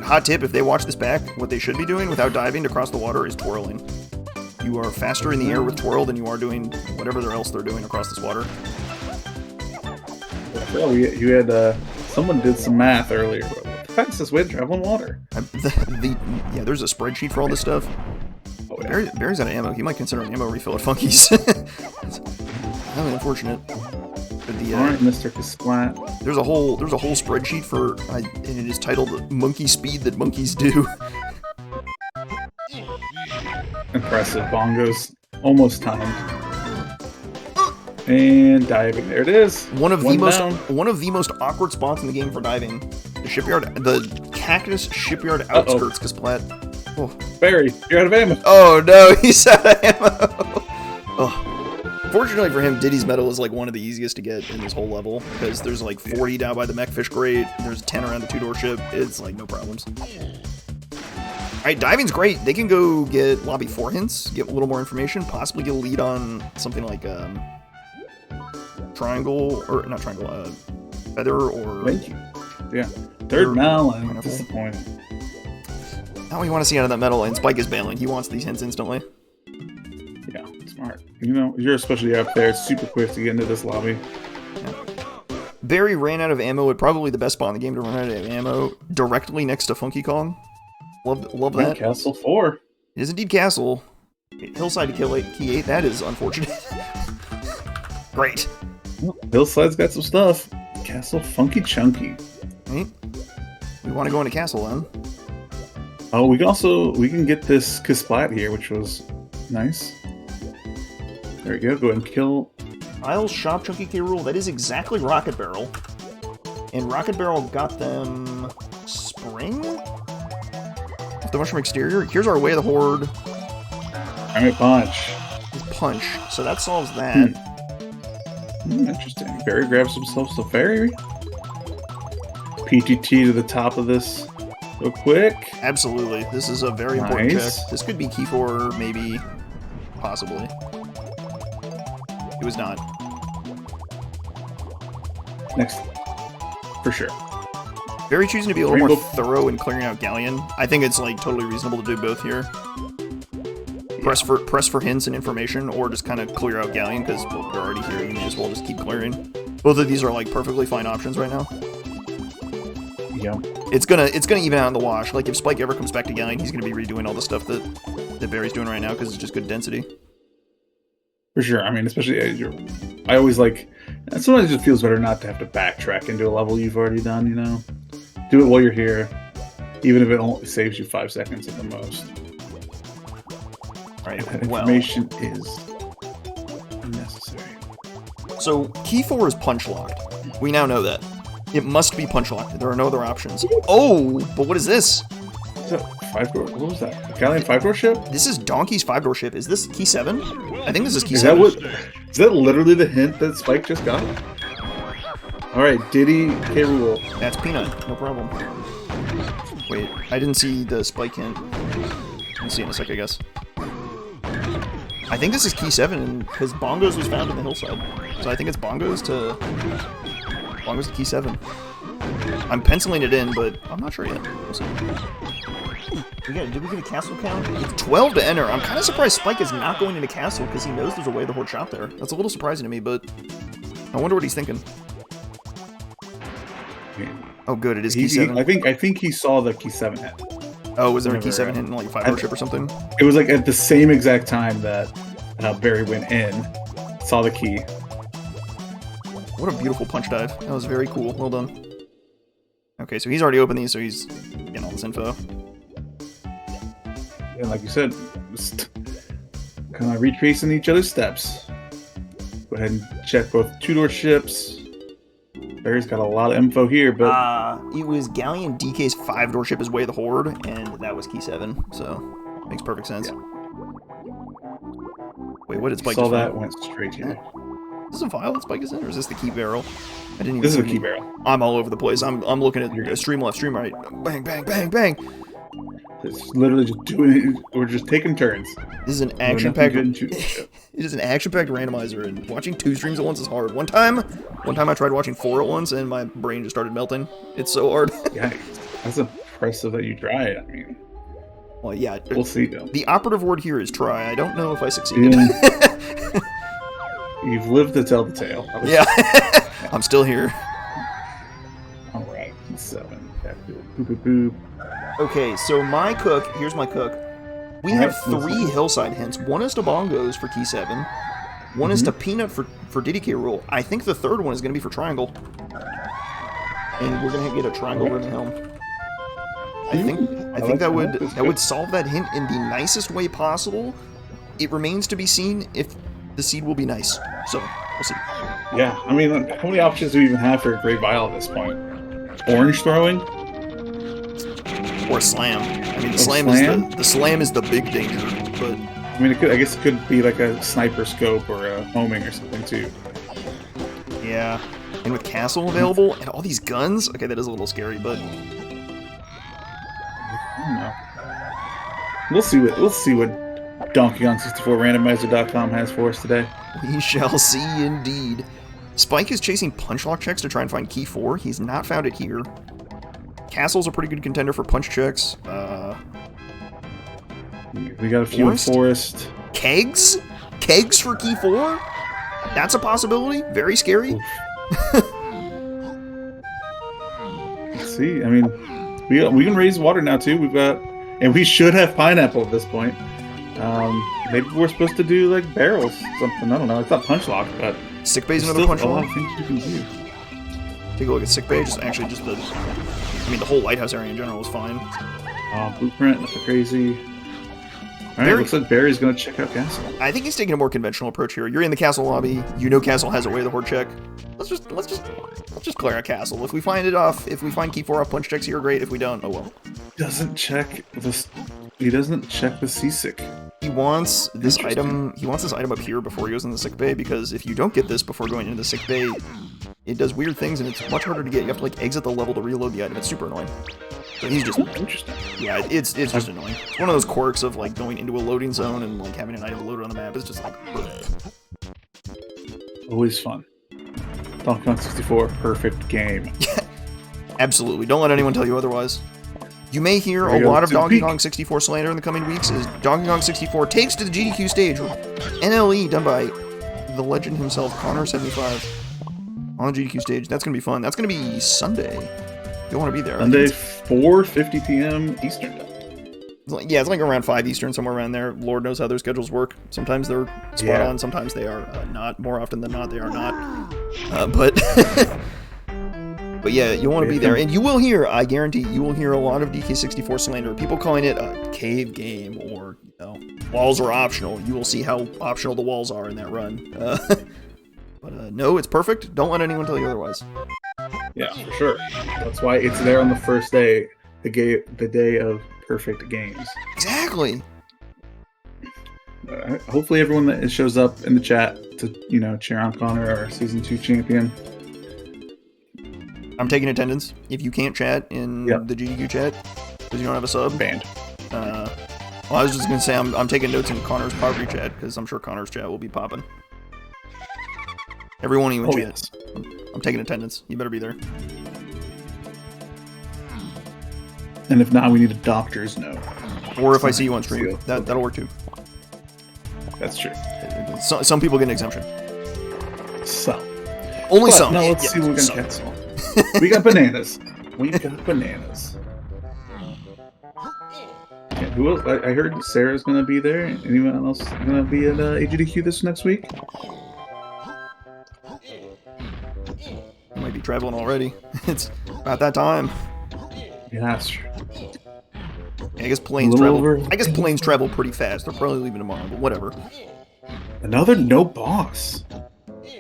Hot tip, if they watch this back, what they should be doing without diving to cross the water is twirling. You are faster in the air with twirl than you are doing whatever else they're doing across this water. Well, you had someone did some math earlier. What the fastest way to travel in water? Yeah, there's a spreadsheet for all this stuff. Oh, yeah. Barry's out of ammo. He might consider an ammo refill at Funky's. That's really unfortunate. All right, Mr. Kasplat. There's a whole spreadsheet for, and it is titled "Monkey Speed That Monkeys Do." Impressive. Bongos almost timed. And diving. There it is. One of the most awkward spots in the game for diving. The cactus shipyard outskirts, Kasplat. Oh. Barrie, you're out of ammo. Oh no, he's out of ammo. Oh. Fortunately for him, Diddy's medal is like one of the easiest to get in this whole level because there's like 40 down by the mech fish grate. There's 10 around the 2-door ship. It's like no problems. Alright, diving's great. They can go get lobby 4 hints, get a little more information, possibly get a lead on something like triangle, or not triangle, feather or... Thank you. Yeah. Third melon. Disappointing. Not what you want to see out of that medal, and Spike is bailing. He wants these hints instantly. Yeah, smart. You know, you're especially up there. It's super quick to get into this lobby. Yeah. Barrie ran out of ammo at probably the best spot in the game to run out of ammo, directly next to Funky Kong. Love that. Castle 4. It is indeed Castle. Hillside to kill key 8. That is unfortunate. Great. Well, Hillside's got some stuff. Castle Funky Chunky. Right. We want to go into Castle then. Oh, we can get this Kasplat here, which was nice. There we go. Go ahead and kill. Isles Shop Chunky K. Rule. That is exactly Rocket Barrel. And Rocket Barrel got them Spring? The Mushroom Exterior. Here's our Way of the Horde. I mean, Punch. Punch. So that solves that. Interesting. Barrie grabs himself some Barrie. PTT to the top of this real quick. Absolutely. This is a very important check. This could be key 4, maybe, possibly. It was not. Next. For sure. Barrie choosing to be a little more thorough in clearing out Galleon. I think it's like totally reasonable to do both here. Press for hints and information, or just kind of clear out Galleon, because we're already here, you may as well just keep clearing. Both of these are like perfectly fine options right now. Yeah. It's gonna even out in the wash. Like if Spike ever comes back to Galleon, he's gonna be redoing all the stuff that Barrie's doing right now because it's just good density. For sure. I mean, especially I always like. Sometimes it just feels better not to have to backtrack into a level you've already done. You know, do it while you're here, even if it only saves you 5 seconds at the most. All right. That information is unnecessary. So key 4 is punch locked. We now know that. It must be punch locked. There are no other options. Oh, but what is this? Is that 5-door? What was that? Galleon 5-door ship? This is Donkey's 5-door ship. Is this key 7? I think this is key 7. Is that literally the hint that Spike just got? Alright, Diddy K. Rule. That's Peanut. No problem. Wait, I didn't see the Spike hint. I'll see in a sec, I guess. I think this is key 7 because Bongos was found in the hillside. So I think it's Bongos to key 7. I'm penciling it in, but I'm not sure yet. We'll see. Did we get a castle count? It's 12 to enter. I'm kind of surprised Spike is not going into castle because he knows there's a Way of the Horde shop there. That's a little surprising to me, but I wonder what he's thinking. Oh, good. It is key 7. I think he saw the key 7 hit. Oh, was there a key 7 hit in like a 5-door ship or something? It was like at the same exact time that Barrie went in, saw the key. What a beautiful punch dive. That was very cool. Well done. Okay, so he's already opened these, so he's getting all this info. And like you said, just kind of retracing each other's steps. Go ahead and check both 2-door ships. Barrie's got a lot of info here, but... it was Galleon DK's 5-door ship is Way of the Horde, and that was key 7, so makes perfect sense. Yeah. Wait, what did Spike saw that, went straight here. Is this a file that Spike is in, or is this the key barrel? I didn't even This is a key barrel. I'm all over the place. I'm looking at stream left, stream right. Bang, bang, bang, bang. It's literally just doing it. We're just taking turns. This is an Nothing action-packed. good in shooting shit. It is an action-packed randomizer, and watching 2 streams at once is hard. One time I tried watching 4 at once, and my brain just started melting. It's so hard. Yeah, that's impressive that you tried. I mean, Well, yeah. we'll see though. The operative word here is try. I don't know if I succeeded. Yeah. You've lived to tell the tale. Yeah. I'm still here. All right, 7. Boop, boop, boop. Okay, so my cook, here's my cook. We have 3 hillside hints. One is to bongos for key 7. One is to peanut for DDK rule. I think the third one is going to be for triangle. And we're going to get a triangle ribbon helm. I think that would solve that hint in the nicest way possible. It remains to be seen if the seed will be nice. So, we'll see. Yeah, I mean, how many options do we even have for a Great Bile at this point? Orange throwing? Or slam. I mean, the slam is the big danger, but I mean, I guess it could be like a sniper scope or a homing or something too. yeah. And with castle available and all these guns, okay, that is a little scary, but I don't know. We'll see what DonkeyKong64Randomizer.com has for us today. we shall see indeed. Spike is chasing punch lock checks to try and find key 4. He's not found it here. Castle's a pretty good contender for punch checks. We got a few in Forest. Kegs? Kegs for key 4? That's a possibility. Very scary. Let's see. I mean, we can raise water now too. And we should have pineapple at this point. Maybe we're supposed to do like barrels, something. I don't know. It's not punch lock, but Sick bay's another punch a lot lock. of things you can do. Take a look at sick bay. The whole lighthouse area in general is fine. Blueprint, nothing crazy. Alright, looks like Barrie's gonna check out Castle. I think he's taking a more conventional approach here. You're in the castle lobby. You know castle has a way to horde check. Let's just clear a castle. If we find it off, if we find key 4 off punch checks here, great. If we don't, oh well. Doesn't check this. He doesn't check the seasick. He wants this item. He wants this item up here before he goes in the sick bay, because if you don't get this before going into the sick bay, it does weird things and it's much harder to get. You have to like exit the level to reload the item. It's super annoying. But he's just interesting. Yeah, it's just annoying. It's one of those quirks of like going into a loading zone and like having an item loaded on the map. It's just like always fun. Donkey Kong 64, perfect game. Absolutely. Don't let anyone tell you otherwise. You may hear a lot of Donkey Kong 64 slander in the coming weeks as Donkey Kong 64 takes to the GDQ stage. NLE done by the legend himself, Connor75, on the GDQ stage. That's going to be fun. That's going to be Sunday. You'll want to be there. Sunday, 4:50 p.m. Eastern time. Yeah, it's like around 5 Eastern, somewhere around there. Lord knows how their schedules work. Sometimes they're spot on, sometimes they are not. More often than not, they are not. But yeah, you'll want to be there. And you will hear, I guarantee, you will hear a lot of DK64 slander. People calling it a cave game or, you know, walls are optional. You will see how optional the walls are in that run. But no, it's perfect. Don't let anyone tell you otherwise. Yeah, for sure. That's why it's there on the first day, the day of perfect games. Exactly. Hopefully everyone that shows up in the chat to, you know, cheer on Connor, our Season 2 champion. I'm taking attendance. If you can't chat in the GDQ chat, because you don't have a sub. Banned. Well, I was just going to say, I'm taking notes in Connor's poverty chat, because I'm sure Connor's chat will be popping. Everyone even chats. Yes. I'm taking attendance. You better be there. And if not, we need a doctor's note. Or if I see you on stream. That'll work too. That's true. Some people get an exemption. Some. Only some. No, let's see what we can cancel. We got bananas. We got bananas. Yeah, who else? I heard Sarah's going to be there. Anyone else going to be at AGDQ this next week? You might be traveling already. It's about that time. Yeah, that's true. I guess planes travel. I guess planes travel pretty fast. They're probably leaving tomorrow, but whatever. Another no boss.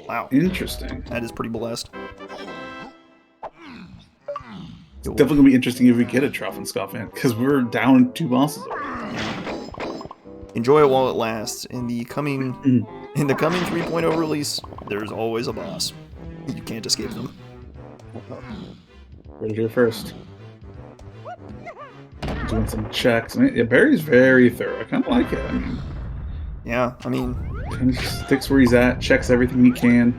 Wow. Interesting. That is pretty blessed. It's definitely gonna be interesting if we get a Trough and Scoff in, because we're down 2 bosses already. Enjoy it while it lasts. In the coming 3.0 release, there's always a boss. You can't escape them. Ready here first. doing some checks. I mean, yeah, Barry's very thorough. I kind of like it. I mean, Yeah, I mean, he just sticks where he's at, checks everything he can.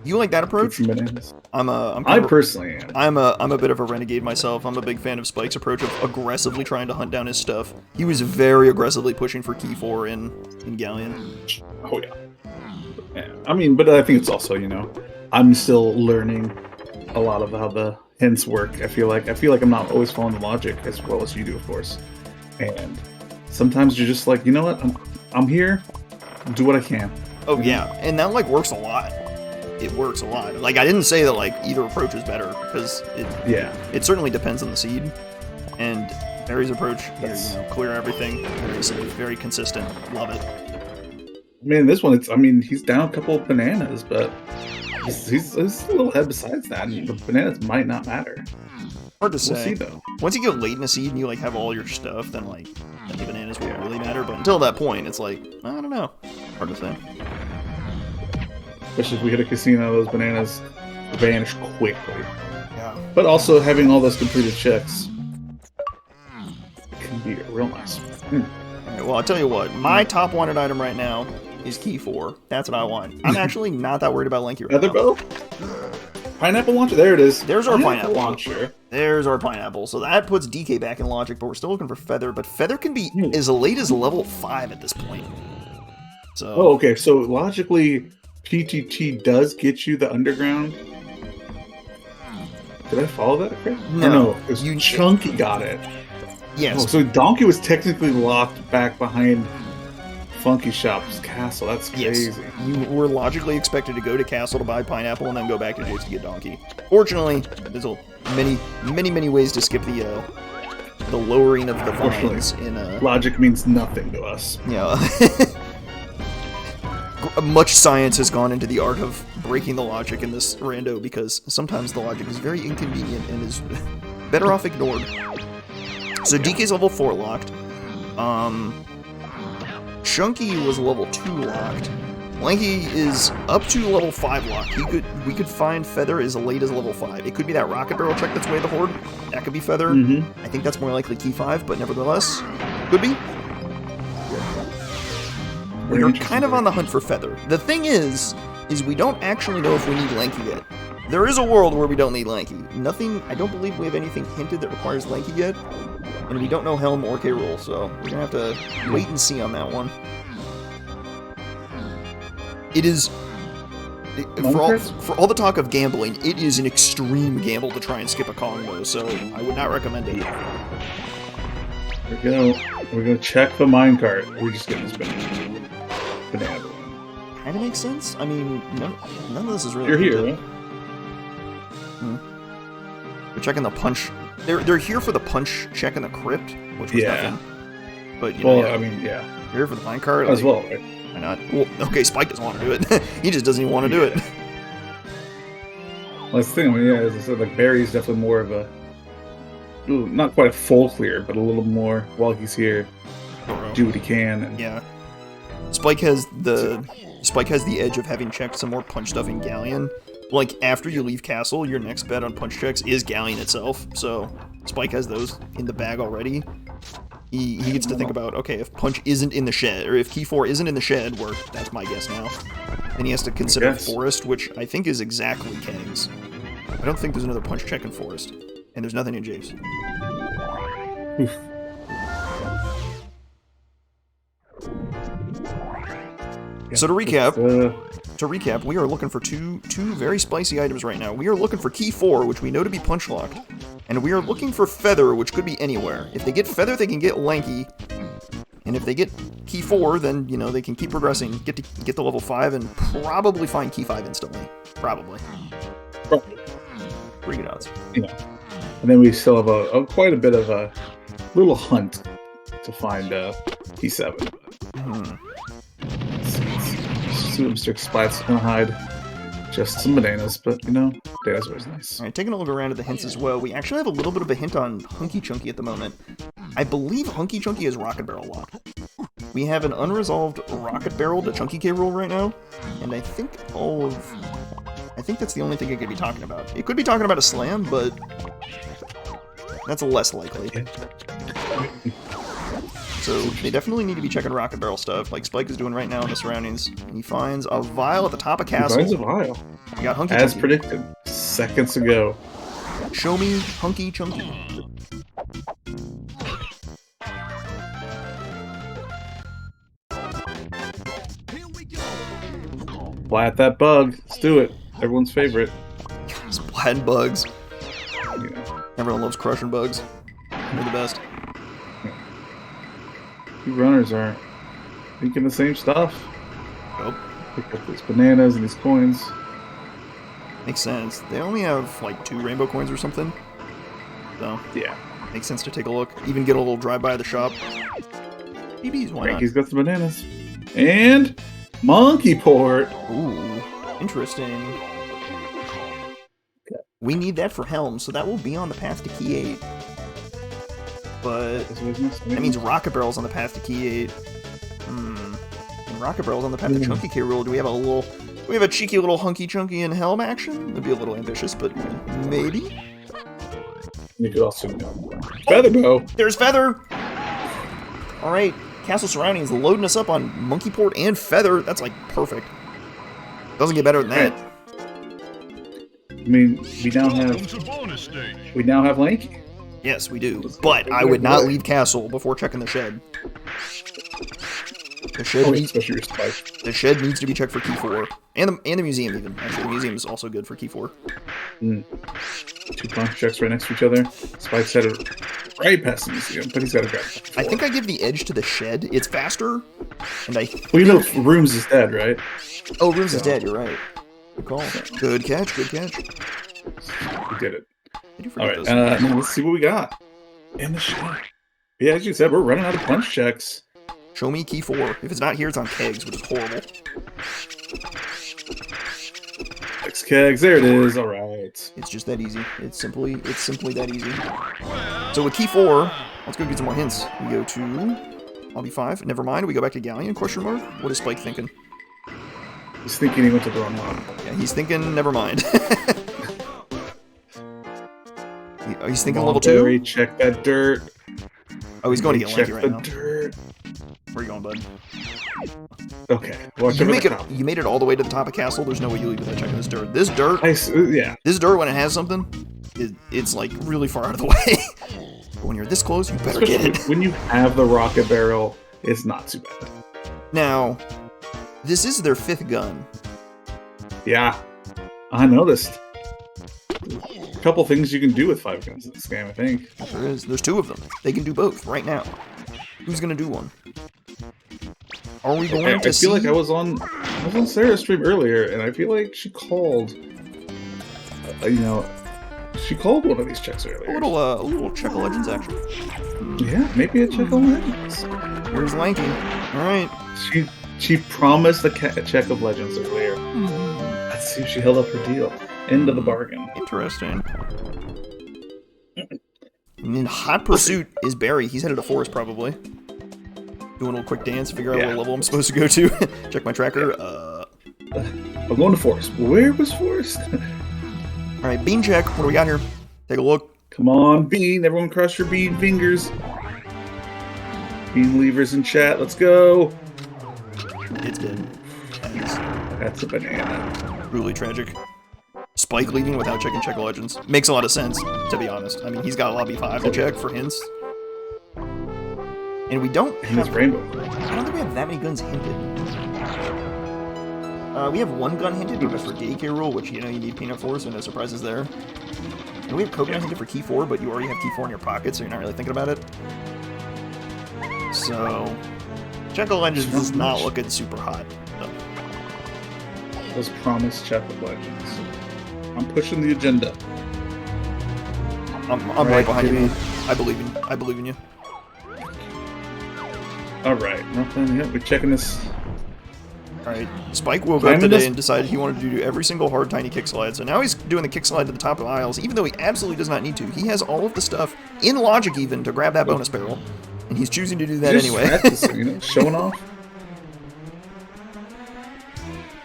you like that approach? Gets some bananas. I personally am. I'm a bit of a renegade myself. I'm a big fan of Spike's approach of aggressively trying to hunt down his stuff. He was very aggressively pushing for Key 4 in Galleon. Oh yeah. I mean, but I think it's also, you know, I'm still learning a lot of how the hints work. I feel like I'm not always following the logic as well as you do, of course. And sometimes you're just like, you know what, I'm here, do what I can. Oh yeah, and that like works a lot. It works a lot. Like I didn't say that like either approach is better because it certainly depends on the seed. And Barry's approach, here, you know, clear everything, very safe, very consistent. Love it. I mean, this one, he's down a couple of bananas, but he's a little ahead besides that. And the bananas might not matter. Hard to say. We'll see, though. Once you get late in a seed and you like have all your stuff, then like the bananas won't really matter. But until that point, it's like, I don't know. Hard to say. Especially if we hit a casino, those bananas vanish quickly. Yeah. But also having all those completed checks can be real nice. Alright, well, I'll tell you what. My top wanted item right now is Key 4. That's what I want. I'm actually not that worried about Lanky right Feather now. bow? Pineapple launcher? There it is. There's our pineapple launcher. There's our pineapple. So that puts DK back in logic, but we're still looking for Feather. But Feather can be as late as level 5 at this point. So. Oh, okay. So logically, PTT does get you the underground. Did I follow that correct? No. It was Chunky got it. Yes. Oh, so Donkey was technically locked back behind Funky Shop's castle. That's crazy. Yes. You were logically expected to go to castle to buy pineapple and then go back to Jake's to get donkey. Fortunately, there's many ways to skip the lowering of the vines in logic means nothing to us. Yeah. Much science has gone into the art of breaking the logic in this rando because sometimes the logic is very inconvenient and is better off ignored. So DK's level 4 locked. Chunky was level 2 locked. Lanky is up to level 5 locked. We could find Feather as late as level 5. It could be that rocket barrel check that's way the horde. That could be Feather. I think that's more likely Key 5, but nevertheless, could be. We're kind of on the hunt for Feather. The thing is we don't actually know if we need Lanky yet. There is a world where we don't need Lanky. I don't believe we have anything hinted that requires Lanky yet. And we don't know Helm or K-Roll, so we're gonna have to wait and see on that one. It is... For all the talk of gambling, it is an extreme gamble to try and skip a combo, so I would not recommend it. We're gonna check the minecart. We're just getting this banana. Kinda makes sense. I mean, none of this is really... You're here, right? We're checking the punch. They're here for the punch check in the crypt, which was nothing. But you know, I mean, yeah. You're here for the minecart as well, right? Why not? Well, okay, Spike doesn't want to do it. He just doesn't even want to do it. Well, that's the thing. I mean, yeah, as I said, like Barry's definitely more of a, not quite a full clear, but a little more while he's here, do what he can. And yeah. Spike has the edge of having checked some more punch stuff in Galleon. Like, after you leave Castle, your next bet on punch checks is Galleon itself, so Spike has those in the bag already. He gets to think about, okay, if punch isn't in the shed, or if Key 4 isn't in the shed, where that's my guess now, then he has to consider Forest, which I think is exactly Kang's. I don't think there's another punch check in Forest, and there's nothing in Jake's. Oof. So to recap, we are looking for two very spicy items right now. We are looking for Key 4, which we know to be punch locked, and we are looking for Feather, which could be anywhere. If they get Feather, they can get Lanky, and if they get Key 4, then you know they can keep progressing, get to level 5, and probably find Key 5 instantly. Probably. Pretty good odds. You know, and then we still have quite a bit of a little hunt to find Key 7. Mr. Splat's gonna hide just some bananas, but you know, bananas are always nice. Alright, taking a look around at the hints as well, we actually have a little bit of a hint on Hunky Chunky at the moment. I believe Hunky Chunky is Rocket Barrel locked. We have an unresolved Rocket Barrel to Chunky K roll right now, and I think that's the only thing it could be talking about. It could be talking about a slam, but that's less likely. So they definitely need to be checking rocket barrel stuff, like Spike is doing right now in the surroundings. And he finds a vial at the top of castle. He finds a vial. We got Hunky As Chunky. predicted, seconds ago. Show me Hunky Chunky. Splat that bug. Let's do it. Everyone's favorite. Splatting bugs. You know, Everyone loves crushing bugs. They're the best. two runners are thinking the same stuff. Nope. Pick up these bananas and these coins. Makes sense. They only have like 2 rainbow coins or something. So, Yeah. makes sense to take a look. Even get a little drive-by of the shop. BBs, why not? Frankie's got some bananas. And monkey port. Ooh, interesting. We need that for Helm, so that will be on the path to Key 8. But that means Rocket Barrel's on the path to Key 8. And Rocket Barrel's on the path to Chunky K. Rool. Do we have a cheeky little Hunky Chunky and Helm action? That'd be a little ambitious, but maybe. You could also Feather Bow. There's Feather! Alright, Castle Surroundings loading us up on Monkey Port and Feather. That's like perfect. Doesn't get better than that. I mean, we now have Lanky. Yes, we do. But I would not leave Castle before checking the shed. The shed, Especially your Spike. the shed needs to be checked for Key 4. And the museum, even. Actually, the museum is also good for Key 4. 2 punch checks right next to each other. Spike's had it right past the museum, but he's got to grab it. I think I give the edge to the shed. It's faster. And I. Well, you know, Rooms is dead, right? Oh, Rooms is dead, you're right. Good call. Good catch, good catch. We did it. I do All forget right, those. now let's see what we got. In the shed. Yeah, as you said, we're running out of punch checks. Show me Key 4. If it's not here, it's on kegs, which is horrible. 6 kegs, there it is. All right. It's just that easy. It's simply that easy. So with Key 4, let's go get some more hints. We go to Lobby 5. Never mind. We go back to Galleon? Question mark. What is Spike thinking? He's thinking he went to the wrong one. Yeah, he's thinking. Never mind. He's thinking level 2. Barrie, check that dirt. Oh, he's going to get Check lanky right the now. dirt. Where you going, bud? Okay. Watch You over make the it. top. You made it all the way to the top of Castle. There's no way you leave without checking this dirt. This dirt. Yeah. This dirt, when it has something, it's like really far out of the way. But when you're this close, you better get it. When you have the rocket barrel, it's not too bad. Now, this is their 5th gun. Yeah. I noticed. A couple things you can do with 5 guns in this game, I think. There is. There's 2 of them. They can do both right now. Who's gonna do one? Are we going to I see? feel like I was on Sarah's stream earlier, and I feel like she called. She called one of these checks earlier. a little check of legends action. Yeah, maybe a check of legends. Here's Lanky. All right. She promised a check of legends earlier. Let's see if she held up her deal. End of the bargain. Interesting. And in hot pursuit is Barrie. He's headed to Forest probably. Doing a little quick dance, figure out what level I'm supposed to go to. Check my tracker. I'm going to Forest. Where was Forest? All right, bean check. What do we got here? Take a look. Come on, Bean. Everyone cross your Bean fingers. Bean levers in chat. Let's go. It's dead. That's a banana. Truly tragic. Spike leaving without checking check of legends. Makes a lot of sense, to be honest. I mean, he's got lobby 5 to check for hints. And we don't And his rainbow. I don't think we have that many guns hinted. We have 1 gun hinted, but it's for DK Rool, which, you need peanut for, so no surprises there. And we have coconut hinted for Key 4, but you already have Key 4 in your pocket, so you're not really thinking about it. So, check of legends is not looking super hot. No. Was promised check of legends. I'm pushing the agenda. I'm right behind you, man. I believe in you. Alright, nothing yet. We're checking this. Alright, Spike woke up today and decided he wanted to do every single hard tiny kick slide, so now he's doing the kick slide to the top of aisles, even though he absolutely does not need to. He has all of the stuff, in logic even, to grab that bonus barrel, and he's choosing to do that anyway. Practicing, showing off.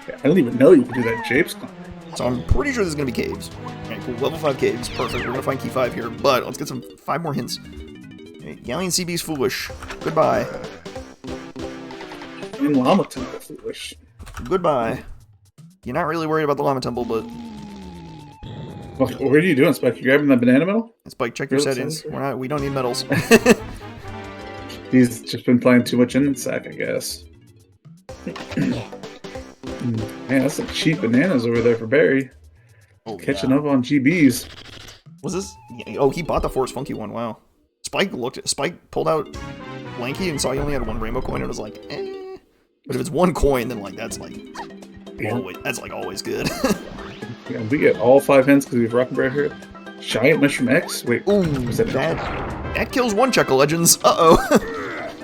Yeah, I didn't even know you could do that Japes climb. So I'm pretty sure there's going to be caves. Alright, cool. Level 5 caves. Perfect. We're going to find Key 5 here, but let's get 5 more hints. Galleon CB's foolish. Goodbye. And Llama Temple foolish. Goodbye. You're not really worried about the Llama Temple, but... What are you doing, Spike? You grabbing that banana medal? Spike, check your settings. We don't need medals. He's just been playing too much in sack, I guess. Man, that's some cheap bananas over there for Barrie. Oh, Catching up on GBs. Was this? Oh, he bought the Force Funky one. Wow. Spike pulled out Lanky and saw he only had one rainbow coin and was like, eh. But if it's one coin, then like that's like always good. Yeah, we get all 5 hints because we have Rocket Bear here. Giant Mushroom X? Wait, ooh, that kills one Check of Legends. Uh-oh.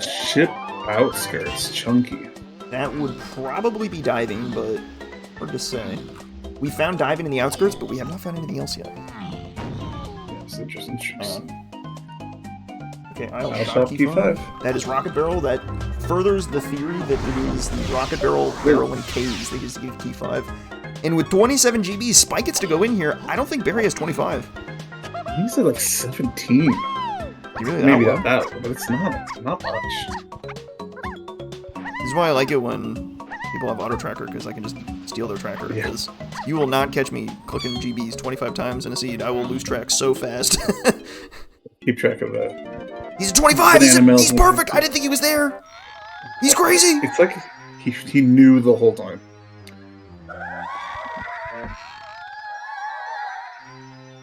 Ship Outskirts. Chunky. That would probably be diving, but hard to say. We found diving in the outskirts, but we have not found anything else yet. That's interesting. Okay, I'll shop key 5. That is Rocket Barrel. That furthers the theory that it is the Rocket Barrel in caves. They just give key 5. And with 27 GB, Spike gets to go in here. I don't think Barrie has 25. He said like 17. Really maybe not that, but it's not much. This is why I like it when people have auto tracker, because I can just steal their tracker. Because you will not catch me clicking GBs 25 times in a seed. I will lose track so fast. Keep track of that. He's a 25. He's perfect. I didn't think he was there. He's crazy. It's like he knew the whole time.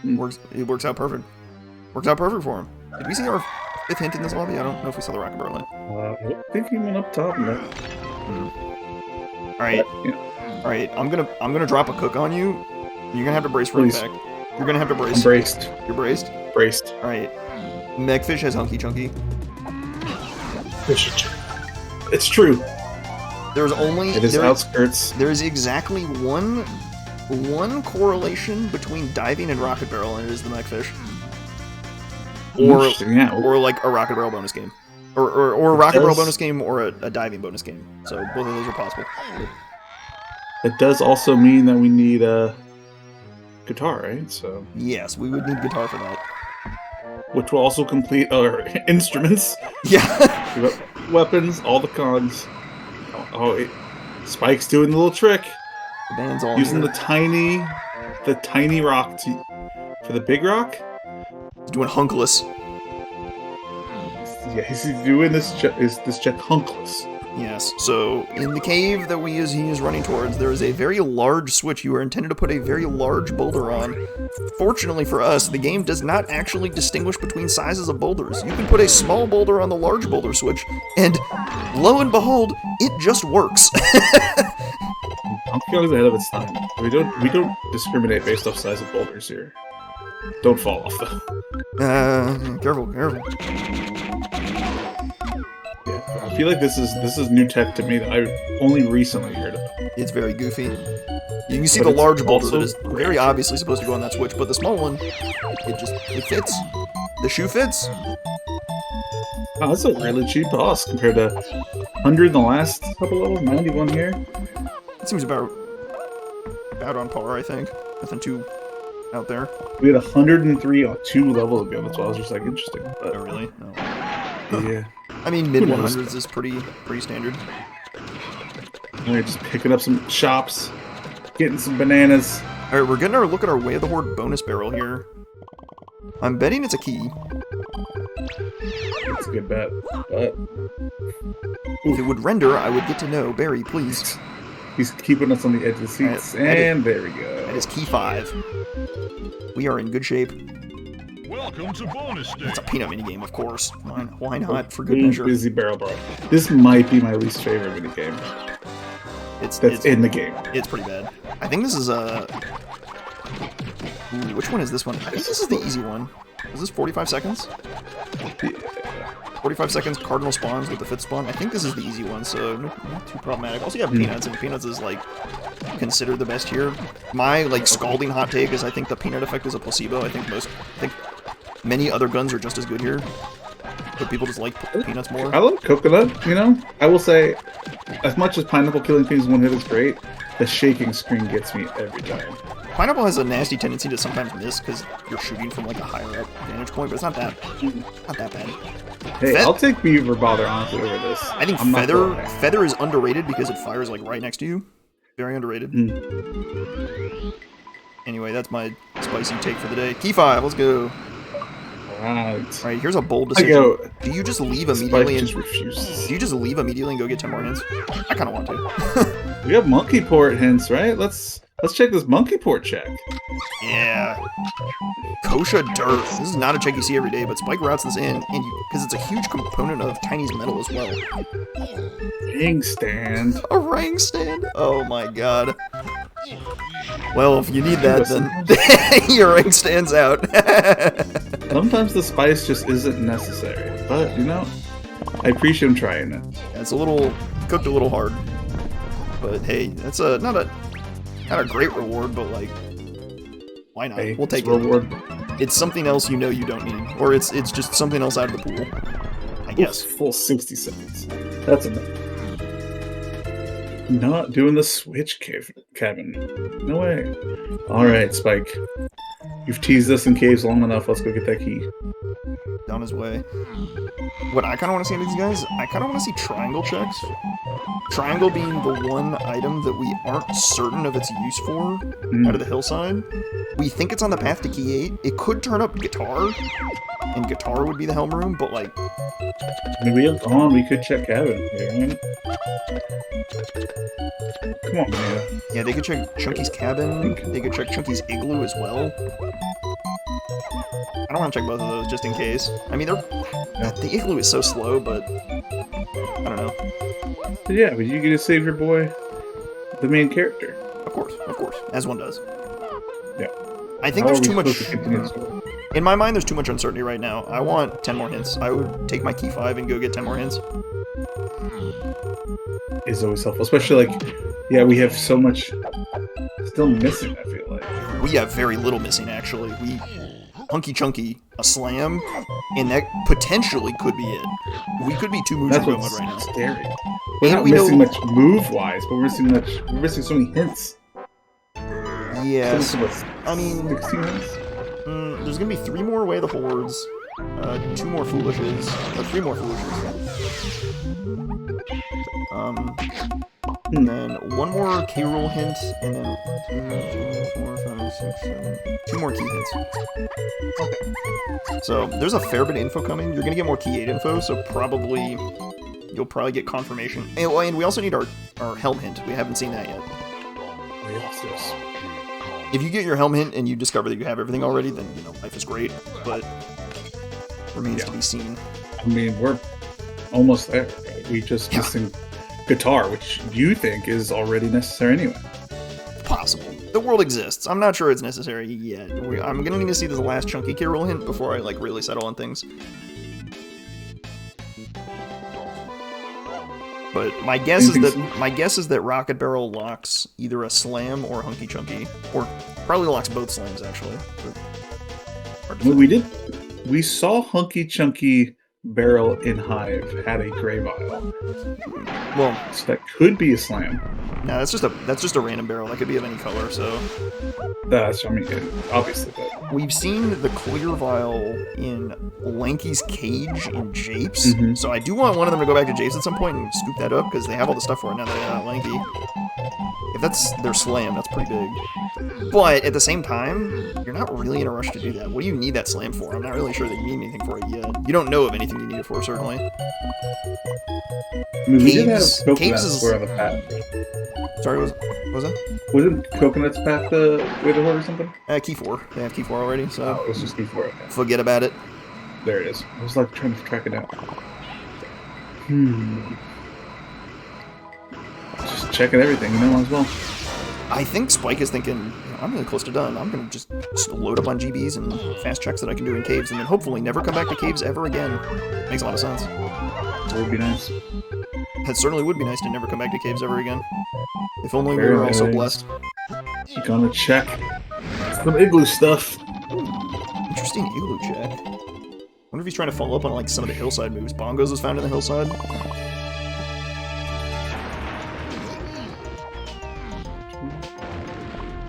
It works out perfect. Works out perfect for him. Did we see our 5th hint in this lobby? I don't know if we saw the Rocket Barrel hint. I think he went up top. No. All right, all right. I'm gonna drop a cook on you. You're gonna have to brace for impact. You're gonna have to brace. I'm braced. You're braced. Braced. All right. Megfish has Hunky Chunky. It's true. There's only outskirts. There is exactly one correlation between diving and Rocket Barrel, and it is the Megfish. Or like a Rocket Barrel bonus game. Or a Rocket Barrel bonus game or a diving bonus game. So both of those are possible. It does also mean that we need a guitar, right? So yes, we would need guitar for that. Which will also complete our instruments. Yeah. Weapons, all the cogs. Spike's doing the little trick. The band's all using the tiny rock for the big rock. He's doing hunkless. Yeah, he's doing this check hunkless. Yes, so in the cave that he is running towards, there is a very large switch. You are intended to put a very large boulder on. Fortunately for us, the game does not actually distinguish between sizes of boulders. You can put a small boulder on the large boulder switch, and lo and behold, it just works. Donkey Kong's ahead of its time. We don't discriminate based off size of boulders here. Don't fall off though. Careful. Yeah, I feel like this is new tech to me that I only recently heard of. It's very goofy. You can see the large boulder that is very obviously supposed to go on that switch, but the small one, it fits. The shoe fits. Wow, that's a really cheap boss compared to 100 in the last couple levels, 91 here. It seems about on par, I think. Nothing too out there. We had 103 on 2 levels ago. That's why I was just like interesting. But, oh really? No. Yeah. I mean, mid 100s is pretty standard. We're just picking up some shops, getting some bananas. All right, we're getting our look at our Way of the Horde bonus barrel here. I'm betting it's a key. It's a good bet, but if it would render, I would get to know. Barrie, please. He's keeping us on the edge of the seats, and there we go. That is key 5. We are in good shape. Welcome to bonus day. It's a peanut minigame, of course. Why not? For good measure. Busy barrel bar. This might be my least favorite minigame. That's in the game. It's pretty bad. I think this is a. Ooh, which one is this one? I think this is the easy one. Is this 45 seconds? 45 seconds, cardinal spawns with the 5th spawn. I think this is the easy one, so not too problematic. Also, you have Peanuts, and Peanuts is, like, considered the best here. My, like, scalding hot take is I think the Peanut effect is a placebo. I think many other guns are just as good here, but people just like Peanuts more. I love Coconut, you know? I will say, as much as Pineapple killing things one hit is great, the shaking screen gets me every time. Pineapple has a nasty tendency to sometimes miss because you're shooting from like a higher up vantage point, but it's not that bad. Hey, I'll take Beaver Bother honestly over this. I think Feather is underrated because it fires like right next to you. Very underrated. Anyway, that's my spicy take for the day. Key 5, let's go. Alright, here's a bold decision. Do you just leave immediately and go get 10 more hints? I kind of want to. We have monkey port hints, right? Let's check this monkey port check. Yeah. Kosha Dirt. This is not a check you see every day, but Spike routes this in, and because it's a huge component of Tiny's metal as well. Ring stand. A ring stand? Oh my god. Well, if you need that, then your ring stands out. Sometimes the spice just isn't necessary, but you know, I appreciate him trying it. Yeah, it's cooked a little hard, but hey, that's not a great reward, but like, why not? Hey, we'll take it. It's something else you know you don't need, or it's just something else out of the pool, I guess. Full 60 seconds. That's enough. Not doing the switch cabin. No way. Alright, Spike. You've teased us in caves long enough. Let's go get that key. On his way. What I kind of want to see out of these guys, I kind of want to see triangle checks. Triangle being the one item that we aren't certain of its use for out of the hillside. We think it's on the path to key 8. It could turn up guitar, and guitar would be the helm room, but like... Maybe we could check cabin here, right? Come on, man. Yeah, they could check Chunky's cabin. They could check Chunky's igloo as well. I don't want to check both of those just in case. I mean, the igloo is so slow, but I don't know. Yeah, but you get to save your boy, the main character. Of course, as one does. Yeah. I think there's too much. In my mind, there's too much uncertainty right now. I want 10 more hints. I would take my key 5 and go get 10 more hints. Is always helpful, especially like, yeah, we have so much still missing. I feel like we have very little missing actually. We Hunky Chunky, a slam, and that potentially could be it. We could be 2 moves from right now. Scary. We're not missing much move-wise, but we're missing so many hints. Yes. I mean, 16 hints. There's gonna be 3 more Way of the Hordes, 2 more Foolishes, 3 more Foolishes. And then 1 more K-roll hint, and then 2, 4, 5, 6, 7, 2 more key hints. Okay. So there's a fair bit of info coming. You're gonna get more key 8 info, so you'll probably get confirmation. And we also need our helm hint. We haven't seen that yet. If you get your helm hint and you discover that you have everything already, then you know life is great. But remains to be seen. I mean, we're almost there. Right? We just missing guitar, which you think is already necessary anyway. Possible. The world exists. I'm not sure it's necessary yet. I'm gonna need to see this last chunky K-roll hint before I like really settle on things. But my guess is that Rocket Barrel locks either a slam or Hunky Chunky, or probably locks both slams actually. We saw Hunky Chunky Barrel in Hive had a gray vial. Well, so that could be a slam. No, that's just a random barrel. That could be of any color. So obviously. But we've seen the clear vial in Lanky's cage in Japes. So I do want one of them to go back to Japes at some point and scoop that up because they have all the stuff for it now that they're not Lanky. If that's their slam, that's pretty big. But at the same time, you're not really in a rush to do that. What do you need that slam for? I'm not really sure that you need anything for it yet. You don't know of anything you need it for, certainly. I mean, we did have coconuts on the path. Sorry, what was that? Wasn't coconuts path the Way of the Horde or something? Key 4. They have Key 4 already, so... it was just Key 4. Okay. Forget about it. There it is. I was like trying to track it down. Just checking everything, you know, as well. I think Spike is thinking, I'm really close to done. I'm going to just load up on GBs and fast checks that I can do in caves, and then hopefully never come back to caves ever again. Makes a lot of sense. That would be nice. It certainly would be nice to never come back to caves ever again. If only we were all so blessed. Gonna check some igloo stuff. Interesting igloo check. Wonder if he's trying to follow up on like some of the hillside moves. Bongos was found in the hillside.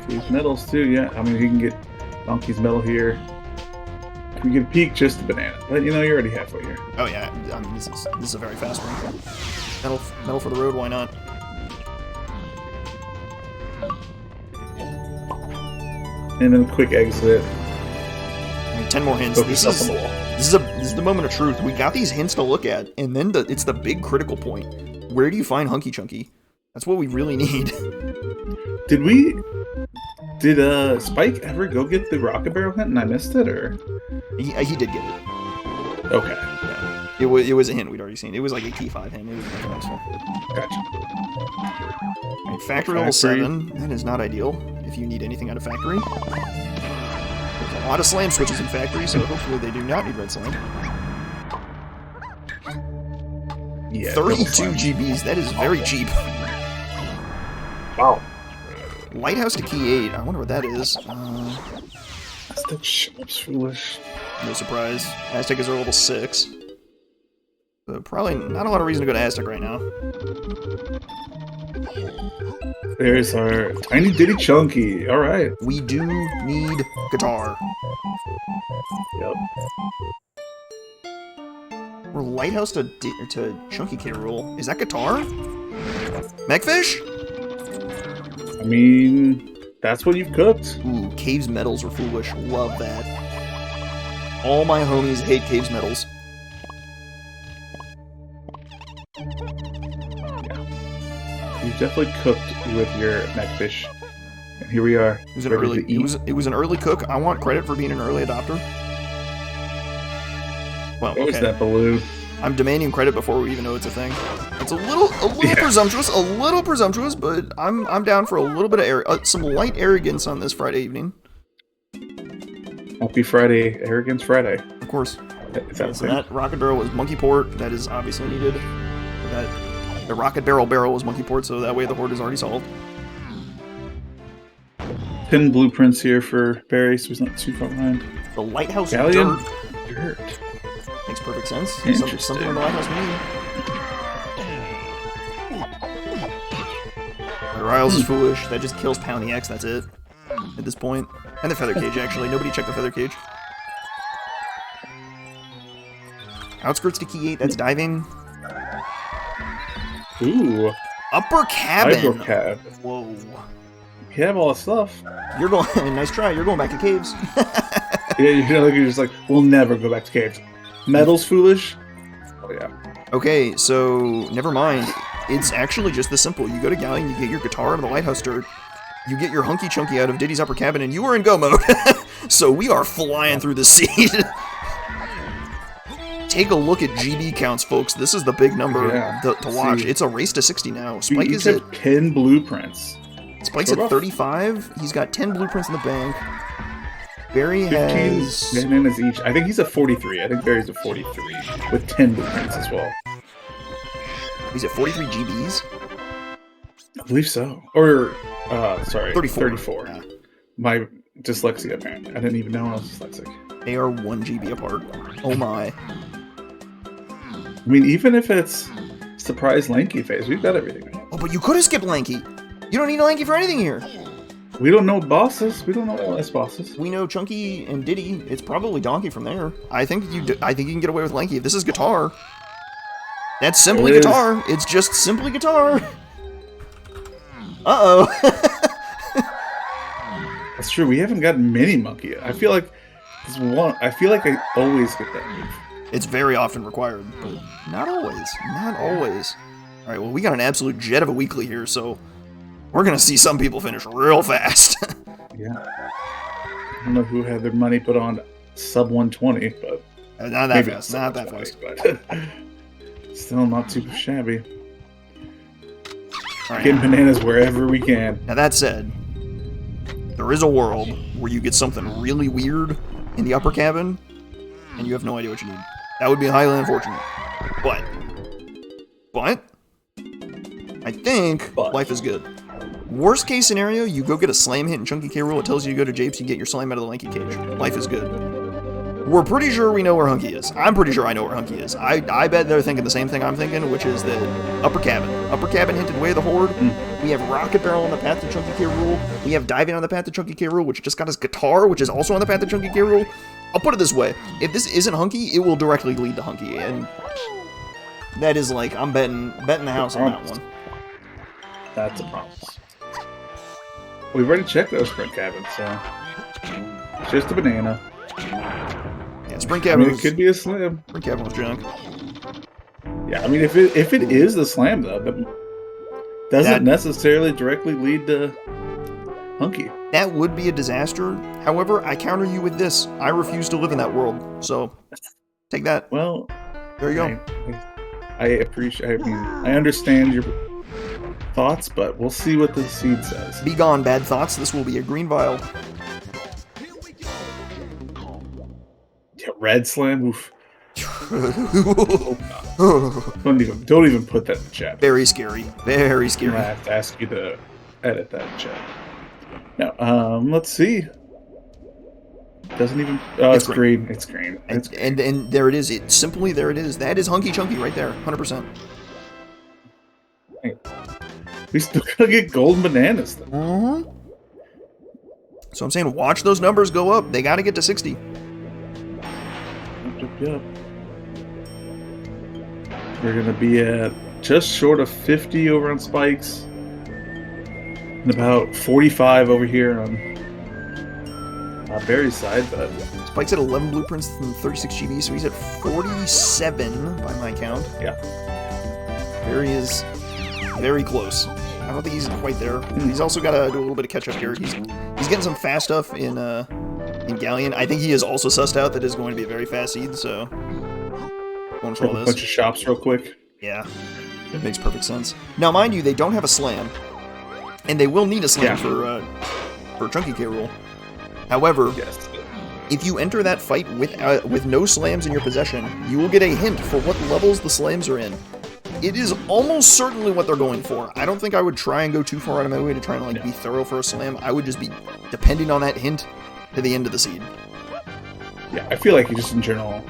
Okay, These medals too, yeah. I mean, he can get Donkey's medal here. If we get peak, just a banana. But you know, you're already halfway here. Oh yeah, I mean this is a very fast one. Medal for the road, why not? And then a quick exit. I mean, 10 more hints. Focus This up on the wall. is the moment of truth. We got these hints to look at, and then it's the big critical point. Where do you find Hunky Chunky? That's what we really need. Did Spike ever go get the rocket barrel hint and I missed it, or? He did get it. Okay. Yeah. It was a hint we'd already seen. It was like a key 5 hint. It was nothing else. Gotcha. Right, factory level 7. That is not ideal if you need anything out of factory. There's a lot of slam switches in factory, so hopefully they do not need red slam. Yeah. 32 GBs. That is very cheap. Wow. Lighthouse to key 8. I wonder what that is. That's the ship's foolish. No surprise. Aztec is our level 6. So probably not a lot of reason to go to Aztec right now. There's our Tiny Diddy Chunky. All right. We do need guitar. Yep. We're Lighthouse to Chunky K roll. Is that guitar? Megfish? I mean, that's what you've cooked. Ooh, Caves medals are foolish. Love that. All my homies hate Caves medals. You've definitely cooked with your Megfish. And here we are. It was an ready early. to eat. It was an early cook. I want credit for being an early adopter. Well, What was okay. that, Baloo? I'm demanding credit before we even know it's a thing. It's a little presumptuous, but I'm down for a little bit of some light arrogance on this Friday evening. Happy Friday, Arrogance Friday. Of course. Is that So that rocket barrel was monkey port. That is obviously needed. The rocket barrel was monkey port, so that way the horde is already solved. 10 blueprints here for Barrie, so he's not too far behind. The lighthouse Galleon? dirt. Dirt. Makes perfect sense. Interesting. Something on the lighthouse we need. Riles is foolish. That just kills Pound EX, that's it. At this point. And the feather cage, actually. Nobody checked the feather cage. Outskirts to key 8, that's diving. Ooh. Upper cabin. Hydro cab. Whoa. You have all that stuff. You're going, nice try, you're going back to caves. Yeah, you're just like, we'll never go back to caves. Metal's foolish? Oh, yeah. Okay, so, never mind. It's actually just this simple. You go to Galleon, you get your guitar out of the lighthouse dirt, you get your Hunky Chunky out of Diddy's upper cabin, and you are in go mode. So we are flying through the seed. Take a look at GB counts, folks. This is the big number to watch. See. It's a race to 60 now. Spike You is each at have 10 blueprints. Spike's So at rough. 35. He's got 10 blueprints in the bank. Barrie 15 has... bananas each. I think he's at 43. I think Barry's at 43 with 10 blueprints as well. He's at 43 GBs. I believe so. Or, sorry, 34. 34. Yeah. My dyslexia, apparently. I didn't even know I was dyslexic. They are 1 GB apart. Oh my. I mean, even if it's surprise lanky phase, we've got everything. Right? Oh, but you could have skipped Lanky. You don't need a Lanky for anything here. We don't know bosses. We don't know LS bosses. We know Chunky and Diddy. It's probably Donkey from there. I think you can get away with Lanky. If this is guitar, that's simply It is. guitar. It's just simply guitar. Uh-oh. That's true. We haven't gotten mini monkey. I feel like this one. I feel like I always get that move. It's very often required, but not always. Not always. All right. Well, we got an absolute jet of a weekly here, so we're gonna see some people finish real fast. Yeah. I don't know who had their money put on sub 120, but Not that maybe fast. sub Not that 120, fast. But still not too shabby. All right. Getting bananas wherever we can. Now that said, there is a world where you get something really weird in the upper cabin, and you have no idea what you need. That would be highly unfortunate. But I think life is good. Worst case scenario, you go get a slam hit in Chunky K roll. It tells you to go to Japes, you get your slam out of the Lanky cage. Life is good. We're pretty sure we know where Hunky is. I'm pretty sure I know where Hunky is. I bet they're thinking the same thing I'm thinking, which is that upper cabin. Upper cabin hinted way of the horde. We have Rocket Barrel on the path to Chunky K. Rool. We have Diving on the path to Chunky K. Rool, which just got his guitar, which is also on the path to Chunky K. Rool. I'll put it this way. If this isn't Hunky, it will directly lead to Hunky, and that is like, I'm betting the house on that one. That's a promise. We've already checked those sprint cabins, so it's just a banana. Yeah, Sprint I Cabin mean, it could be a slam. Sprint Cabin was junk. Yeah, I mean, if it is the slam though, that doesn't necessarily directly lead to Hunky. That would be a disaster. However, I counter you with this. I refuse to live in that world. So, take that. Well, There you go. I appreciate. I mean, I understand your thoughts, but we'll see what the seed says. Be gone, bad thoughts. This will be a green vial. Yeah, red slam. Oof. Don't even put that in the chat. Very scary. Very scary. I have to ask you to edit that in chat. Now, let's see. Doesn't even. Oh, it's green. It's green. It's green. And there it is. It simply there it is. That is Hunky Chunky right there. 100%. We still gotta get golden bananas though. Mm-hmm. So I'm saying, watch those numbers go up. They got to get to 60. Yep. We're gonna be at just short of 50 over on Spikes, and about 45 over here on Barrie's side. But Spike's at 11 blueprints and 36 GB, so he's at 47 by my count. Yeah. Barrie is very close. I don't think he's quite there. He's also got to do a little bit of catch up here. He's getting some fast stuff in Galleon. I think he is also sussed out that is going to be a very fast seed. So, control this. A bunch of shops real quick. Yeah, it makes perfect sense. Now, mind you, they don't have a slam, and they will need a slam for Chunky K. Rool. However, yes. If you enter that fight with no slams in your possession, you will get a hint for what levels the slams are in. It is almost certainly what they're going for. I don't think I would try and go too far out of my way to try and be thorough for a slam. I would just be depending on that hint to the end of the seed. Yeah, I feel like just in general,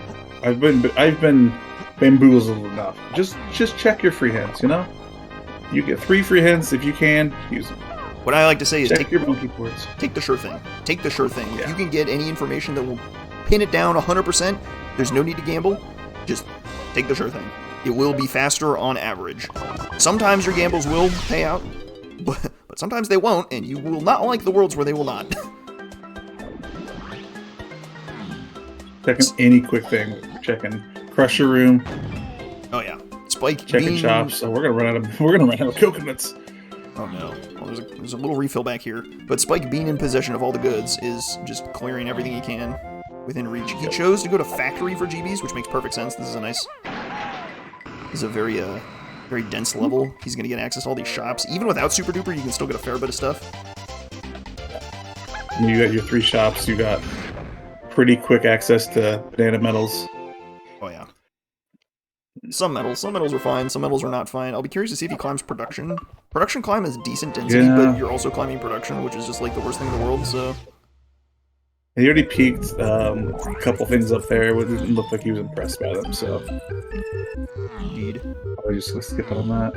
I've been bamboozled enough. Just check your free hints. You know, you get 3 free hints if you can use them. What I like to say is take your monkey boards. Take the sure thing. Take the sure thing. Yeah. If you can get any information that will pin it down 100%, there's no need to gamble. Just take the sure thing. It will be faster on average. Sometimes your gambles will pay out, but sometimes they won't, and you will not like the worlds where they will not. Checking any quick thing. Checking Crusher Room. Oh yeah, Spike. Checking shops. So we're gonna run out of coconuts. Oh no. Well, there's a little refill back here, but Spike, being in possession of all the goods, is just clearing everything he can within reach. He chose to go to factory for GBs, which makes perfect sense. This is a nice. This is a very very dense level. He's gonna get access to all these shops. Even without Super Duper, you can still get a fair bit of stuff. You got your 3 shops. You got pretty quick access to banana metals. Oh yeah. Some metals are fine. Some metals are not fine. I'll be curious to see if he climbs production. Production climb is decent density, but you're also climbing production, which is just like the worst thing in the world. So. He already peaked a couple things up there. It didn't look like he was impressed by them, so. Indeed. I'll just skip on that.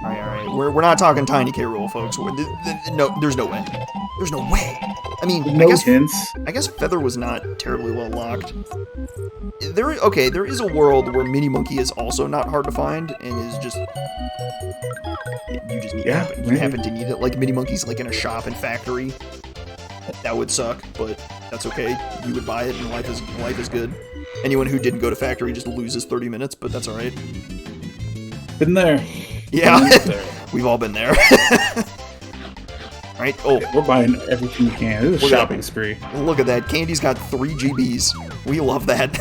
Alright. We're not talking Tiny K. Rool, folks. No, there's no way. There's no way. I mean, I guess Feather was not terribly well locked. There is a world where Mini Monkey is also not hard to find, and is just... You just need you happen to need it. Like, Mini Monkey's like in a shop and factory. That would suck, but that's okay. You would buy it, and life is good. Anyone who didn't go to factory just loses 30 minutes, but that's alright. Been there. Yeah, we've all been there. Alright, we're buying everything we can. This is a shopping spree. Look at that. Candy's got 3 GBs. We love that.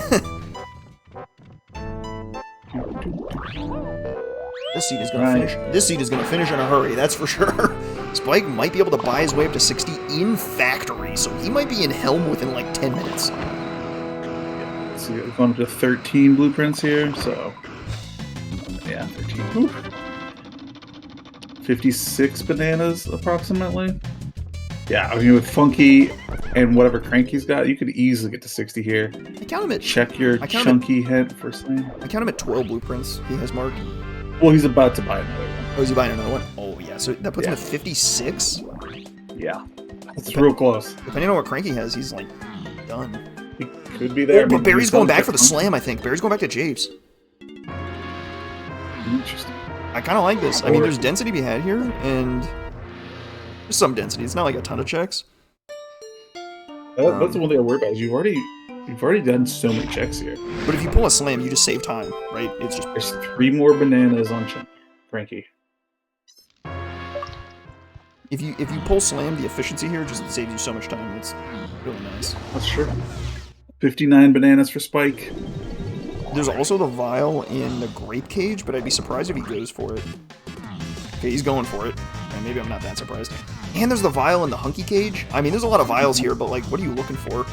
This seed is gonna finish. This seed is gonna finish in a hurry, that's for sure. Spike might be able to buy his way up to 60 in factory, so he might be in Helm within like 10 minutes. So we're going up to 13 blueprints here, so yeah, 13. Oof. 56 bananas approximately. Yeah, I mean, with Funky and whatever crank he's got, you could easily get to 60 here. I count him at Check your chunky head for slam. I count him at 12 blueprints. He has marked. Well, he's about to buy another one. Oh, is he buying another one? Oh yeah, so that puts him at 56. Yeah, it's real close. Depending on what crank he has, he's like done. He could be there. Oh, but Barrie's going back for the slam, I think. Barrie's going back to Japes. Interesting. I kind of like this. I mean, there's density to be had here, and there's some density. It's not like a ton of checks. That's the one thing I worry about. Is you've already done so many checks here. But if you pull a slam, you just save time, right? It's just There's 3 more bananas on Frankie. if you pull slam, the efficiency here just saves you so much time. It's really nice. That's true. 59 bananas for Spike. There's also the vial in the grape cage, but I'd be surprised if he goes for it. Okay, he's going for it. And maybe I'm not that surprised. And there's the vial in the hunky cage. I mean, there's a lot of vials here, but like, what are you looking for?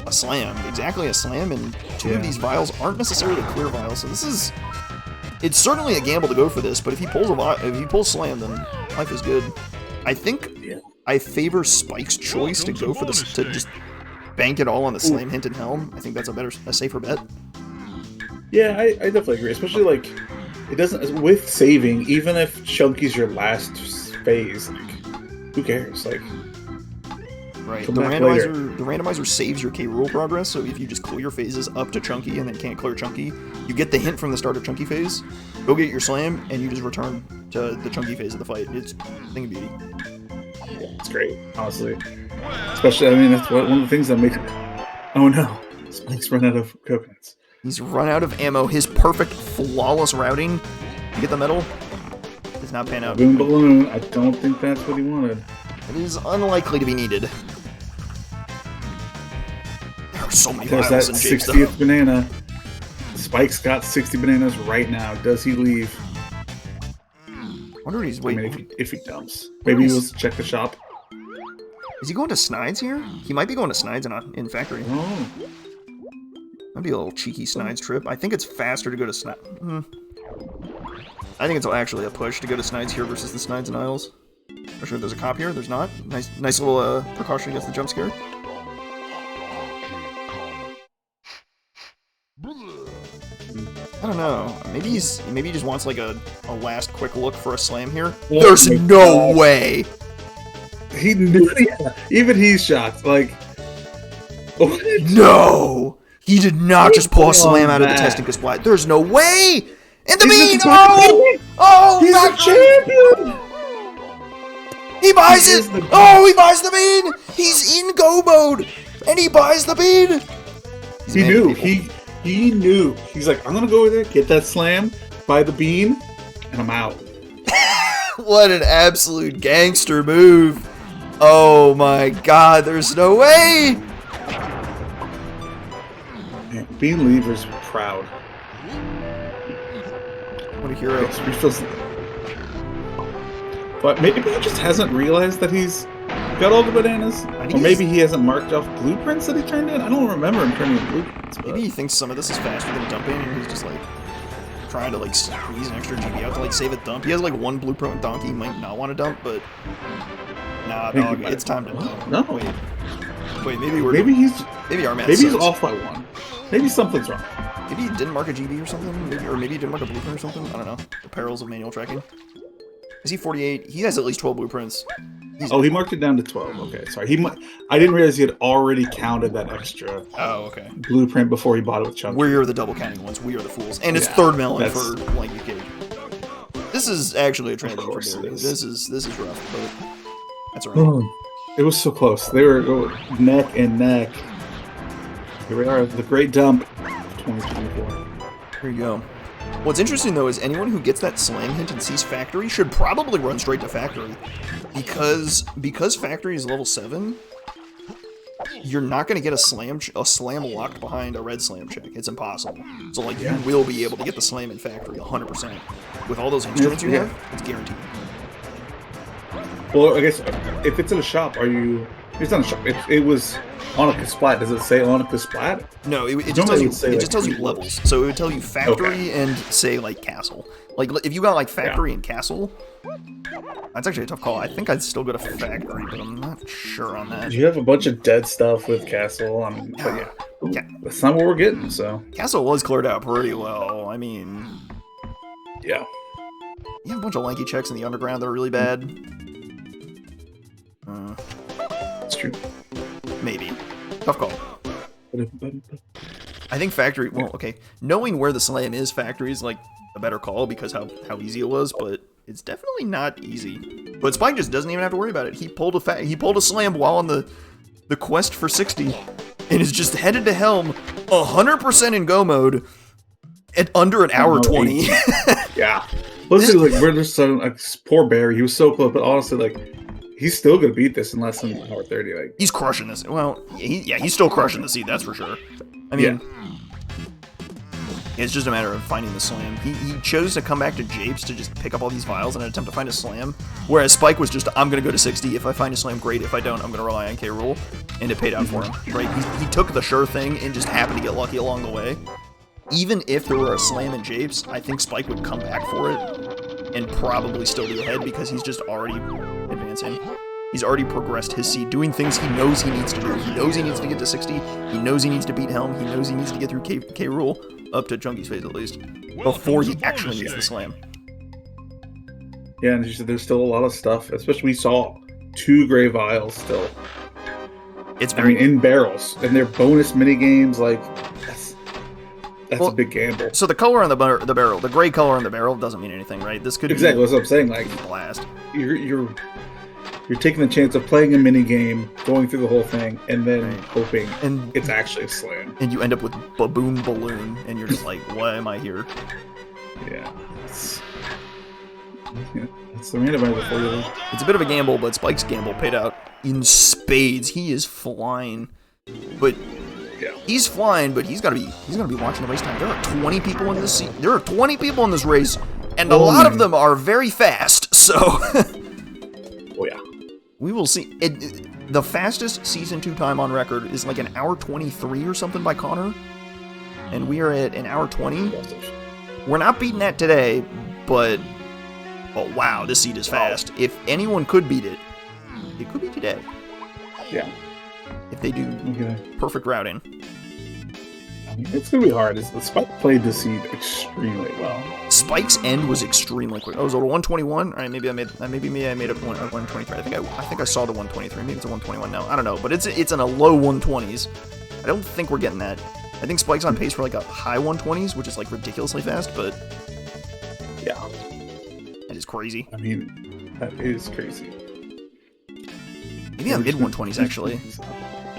A slam. Exactly a slam, and 2 of these vials aren't necessarily clear vials, so this is... It's certainly a gamble to go for this, but if he pulls slam, then life is good. I think I favor Spike's choice to go for this, to just bank it all on the slam hint and helm. I think that's a safer bet. Yeah, I definitely agree. Especially like it doesn't with saving. Even if Chunky's your last phase, like who cares? Like right. The randomizer saves your K rule progress. So if you just clear phases up to Chunky and then can't clear Chunky, you get the hint from the start of Chunky phase. Go get your slam, and you just return to the Chunky phase of the fight. It's a thing of beauty. Yeah, it's great, honestly. Especially, I mean, that's one of the things that makes. Oh no, Spike's run out of coconuts. He's run out of ammo. His perfect, flawless routing to get the medal does not pan out. Boom balloon. I don't think that's what he wanted. It is unlikely to be needed. There are so many There's vials that in Japes, 60th banana. Spike's got 60 bananas right now. Does he leave? I wonder what he's waiting. I mean, if he dumps, maybe he'll check the shop. Is he going to Snides here? He might be going to Snides in factory. Oh. That'd be a little cheeky Snides trip. I think it's faster to go to Snides. I think it's actually a push to go to Snides here versus the Snides and Isles. Not sure if there's a cop here. There's not. Nice little precaution against the jump scare. I don't know. Maybe he just wants like a last quick look for a slam here. Oh, there's no way. He knew. Yeah, even he's shocked. Like, what? No, he did not just pull a slam out of the testing supply. There's no way. And the bean. Oh, he's a champion. He buys it. Oh, he buys the bean. He's in go mode, and he buys the bean. He knew. He knew. He's like, I'm gonna go over there, get that slam, buy the bean, and I'm out. What an absolute gangster move. Oh my god, there's no way! Man, Bean Lever's proud. What a hero. But maybe he just hasn't realized that he's got all the bananas. Or maybe he hasn't marked off blueprints that he turned in. I don't remember him turning in blueprints. Maybe he thinks some of this is faster than dumping, and he's just like trying to like squeeze an extra GB out to like save a dump. He has like 1 blueprint with Donkey. He might not want to dump, but nah, dog, it's time to dump. No. Wait, maybe our man Maybe he's off by 1. Maybe something's wrong. Maybe he didn't mark a GB or something, or maybe he didn't mark a blueprint or something. I don't know. The perils of manual tracking. Is he 48? He has at least 12 blueprints. He marked it down to 12. Okay, sorry. I didn't realize he had already counted that extra blueprint before he bought it with Chunky. We are the double counting ones. We are the fools. And it's third melon for like UK. This is actually a transition for Barrie. This is rough, but that's alright. It was so close. They were neck and neck. Here we are, the great dump of 2024. Here you go. What's interesting though is anyone who gets that slam hint and sees factory should probably run straight to factory, because factory is level 7. You're not going to get a slam locked behind a red slam check. It's impossible. So like you will be able to get the slam in factory 100% with all those instruments you have. It's guaranteed. Well, I guess if it's in a shop, are you It's not a shop. It was Onica Splat. Does it say Onica Splat? No, it just Normally tells it you. would say, It like, just tells you three levels. floors. So it would tell you factory and say like castle. Like if you got like factory and castle, that's actually a tough call. I think I'd still go to factory, but I'm not sure on that. You have a bunch of dead stuff with Castle. I mean, but yeah. Yeah. That's not what we're getting, so. Castle was cleared out pretty well. I mean, Yeah. you have a bunch of lanky checks in the underground that are really bad. It's true. Maybe. Tough call. I think factory. Well, okay. Knowing where the slam is, factory is like a better call because how easy it was, but it's definitely not easy. But Spike just doesn't even have to worry about it. He pulled a slam while on the quest for 60, and is just headed to Helm 100% in go mode at under an hour 20. Yeah. Listen, like we're just so like poor Barrie. He was so close, but honestly, like he's still gonna beat this in less than an hour 30. Like He's crushing this. Well, he's still crushing the seed. That's for sure. I mean. It's just a matter of finding the slam. He chose to come back to Japes to just pick up all these vials in an attempt to find a slam, whereas Spike was just, I'm going to go to 60. If I find a slam, great. If I don't, I'm going to rely on K. Rool, and it paid out for him. Right? He took the sure thing and just happened to get lucky along the way. Even if there were a slam in Japes, I think Spike would come back for it and probably still be ahead because he's just already advancing. He's already progressed his seed, doing things he knows he needs to do. He knows he needs to get to 60. He knows he needs to beat Helm. He knows he needs to get through K. Rool, up to Chunky's phase at least, before he actually needs the slam. yeah, and there's still a lot of stuff. Especially we saw 2 gray vials still. It's I very mean, in barrels, and they're bonus mini games. Like that's Well, a big gamble. so the color on the barrel, the gray color on the barrel doesn't mean anything, right? This could Exactly, be that's what I'm saying. Like a blast. you're taking the chance of playing a mini game, going through the whole thing, and then Right. hoping And it's actually a slam. and you end up with Baboon Balloon, and you're just like, why am I here? Yeah. That's the randomizer for you. It's a bit of a gamble, but Spike's gamble paid out in spades. He is flying, but Yeah. he's flying, but he's gonna be watching the race time. There are 20 people in this. There are 20 people in this race, and a lot of them are very fast. So Oh yeah. we will see. The fastest season 2 time on record is like an hour 23 or something by Connor, and we are at an hour 20. We're not beating that today, but oh wow, this seed is fast. If anyone could beat it, it could be today. Yeah. If they do Okay. perfect routing. I mean, it's gonna be hard. Spike played the seed extremely well. Spike's end was extremely quick. Oh, was it a 121? All right, maybe I made up a 123. I think I saw the 123. Maybe it's a 121 now. I don't know, but it's in a low 120s. I don't think we're getting that. I think Spike's on pace for like a high 120s, which is like ridiculously fast, but Yeah. that is crazy. I mean, that is crazy. Maybe on mid 120s actually.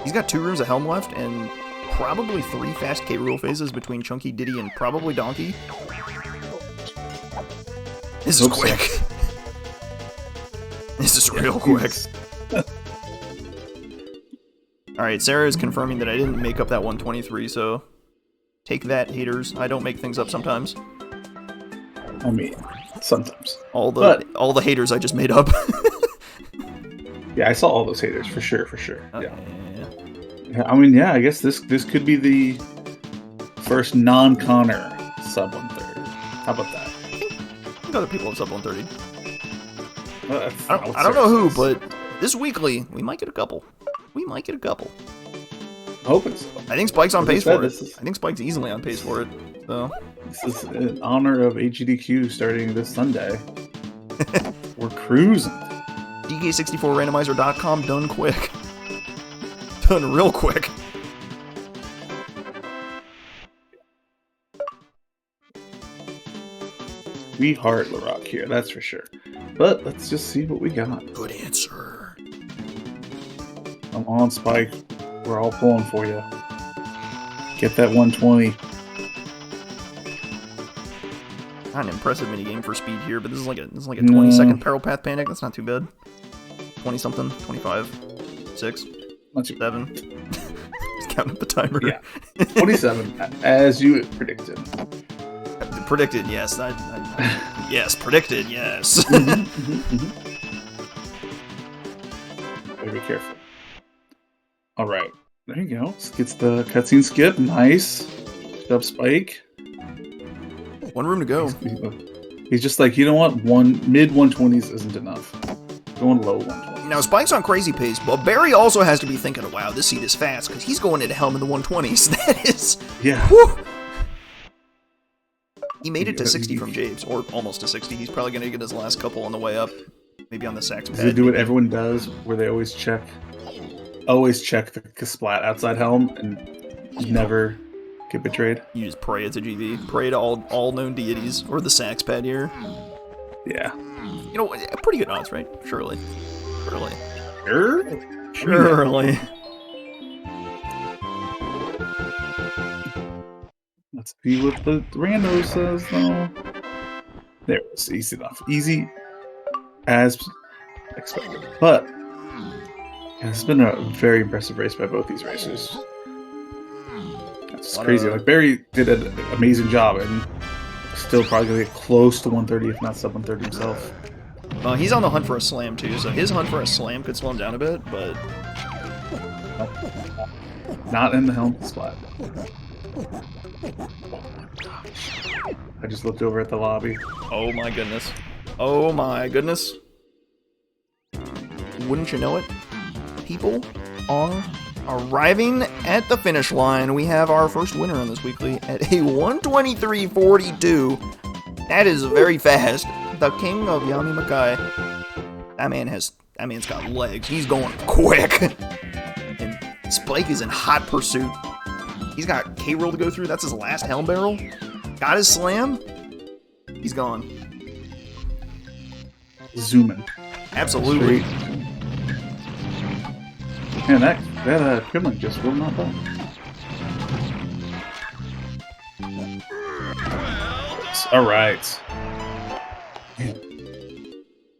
He's got 2 rooms of Helm left and probably 3 fast K. Rool phases between Chunky, Diddy, and probably Donkey. This is Hope so. quick. This is real quick. Alright, Sarah is confirming that I didn't make up that 123, so take that, haters. I don't make things up sometimes. I mean, sometimes. All the haters I just made up. Yeah, I saw all those haters for sure. Okay. Yeah. I mean, yeah. I guess this could be the first non-Connor sub 130. How about that? I think other people have sub 130. I I don't know who, but this weekly, we might get a couple. hoping so. I think Spike's on As I pace said, for it. this is- I think Spike's easily on pace for it. So This is in honor of AGDQ starting this Sunday. We're cruising. DK64randomizer.com done quick. Done real quick. We heart LaRock here, that's for sure. But let's just see what we got. Good answer. I'm on Spike. We're all pulling for you. Get that 120. Not an impressive minigame for speed here, but this is like a 20-second peril path panic. That's not too bad. 20 something, 25, 6, Not too 7. Just counting up the timer. Yeah. 27, as you predicted. Predicted, yes. Yes, predicted, yes. Very be careful. All right. There you go. Gets the cutscene skip. Nice. Up Spike. One room to go. He's just like, you know what? Mid 120s isn't enough. Going low 120s. Now, Spike's on crazy pace, but Barrie also has to be thinking, wow, this seed is fast, because he's going into Helm in the 120s. That is... Yeah. Whew. He made it to 60 from James, or almost to 60. He's probably going to get his last couple on the way up. Maybe on the sax pad. Does he do what everyone does, where they always check the splat outside Helm and never get betrayed? You just pray it's a GV. Pray to all known deities, or the sax pad here. Yeah. You know, pretty good odds, right? Surely. Surely. Let's see what the rando says, though. There it is. Easy enough. Easy as expected. But it's been a very impressive race by both these racers. That's crazy. Like, Barrie did an amazing job and still probably going to get close to 130, if not sub 130 himself. He's on the hunt for a slam, too, so his hunt for a slam could slow him down a bit, but... Not in the Helm spot. I just looked over at the lobby. Oh my goodness. Oh my goodness. Wouldn't you know it? People are arriving at the finish line. We have our first winner on this weekly at a 1:23.42. That is very fast. The king of Yami Makai. That man's got legs. He's going quick. And Spike is in hot pursuit. He's got K-Roll to go through. That's his last Helm barrel. Got his slam. He's gone. Zooming. Absolutely. Man, that Kremlin just will not die. All right. Man.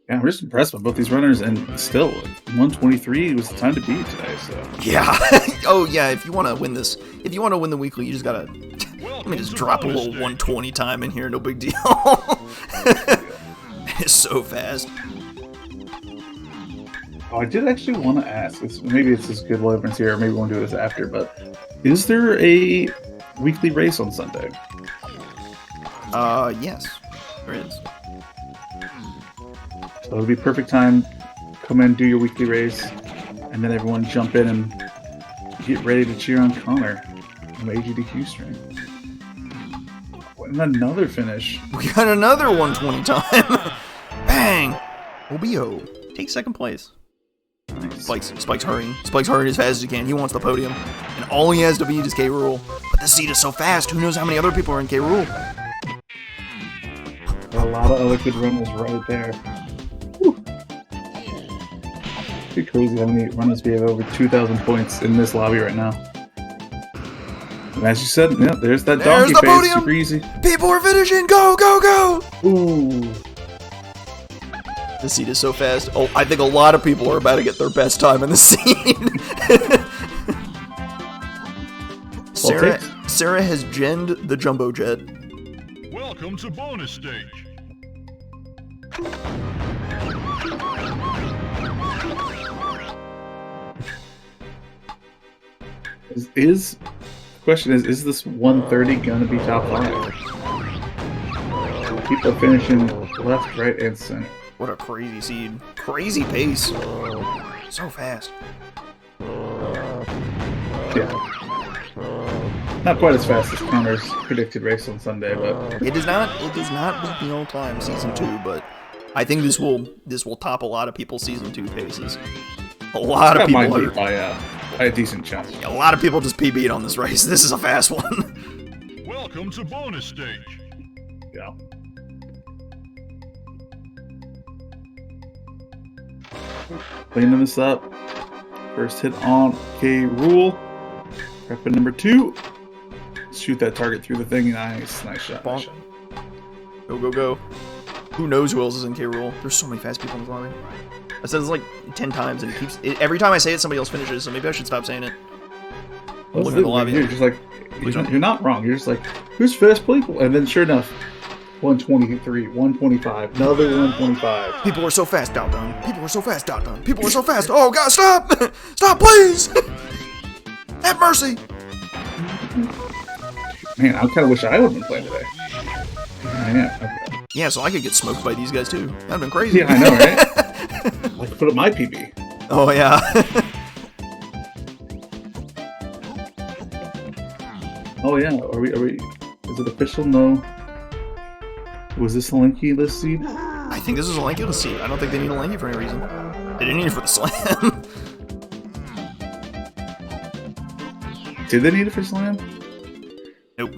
Yeah, I'm just impressed by both these runners, and still, 123 was the time to beat today. So yeah. Oh yeah. If you want to win this, if you want to win the weekly, you just gotta. Let me just drop a little 120 time in here. No big deal. It's so fast. Oh, I did actually want to ask. Maybe it's just good reference here, or maybe we'll do this after. But is there a weekly race on Sunday? Yes, there is. So it'll be perfect time. Come in, do your weekly race, and then everyone jump in and get ready to cheer on Connor on the AGDQ stream. And another finish. We got another 120 time. Bang! Obio takes second place. Nice. Spike's hurrying. Spike's hurrying as fast as he can. He wants the podium. And all he has to beat is K-Rool. But the seat is so fast, who knows how many other people are in K-Rool? A lot of other good runners right there. Whew. Pretty crazy how many runners we have over 2,000 points in this lobby right now. And as you said, yeah, there's that donkey the face. podium. Super easy. People are finishing! Go, go, go! Ooh. The seat is so fast. Oh, I think a lot of people are about to get their best time in the scene. Sarah has genned the jumbo jet. Welcome to bonus stage. The question is this 130 gonna be top 5? People finishing left, right, and center. What a crazy seed. Crazy pace. So fast. Yeah. Not quite as fast as Connor's predicted race on Sunday, but It does not beat the all-time season 2, but I think this will top a lot of people's season 2 paces. A lot of people might be by a decent chance. a lot of people just PB'd on this race. This is a fast one. Welcome to bonus stage. Yeah. Cleaning this up. First hit on K-Rool. Weapon number 2. Shoot that target through the thing. Nice shot. Nice shot. Go, go, go. Who knows who else is in K-Rool? There's so many fast people in this lobby. I said this like 10 times, and every time I say it, somebody else finishes, so maybe I should stop saying it. I'm looking at the lobby. You're just like, you're not wrong. You're just like, who's fast people? And then sure enough, 123, 125, another 125. People are so fast, dot done. People are so fast, dot done. People are so fast. Oh god, stop! Stop, please! Have mercy! Man, I kind of wish I would have been playing today. Yeah, okay. Yeah, so I could get smoked by these guys too. That'd have been crazy. Yeah, I know, right? Like, put up my PB. Oh, yeah. Oh, yeah. Are we? Is it official? No. Was this a Lanky list seed? I think this is a Lanky list seed. I don't think they need a Lanky for any reason. They didn't need it for the slam. Did they need it for slam? Nope.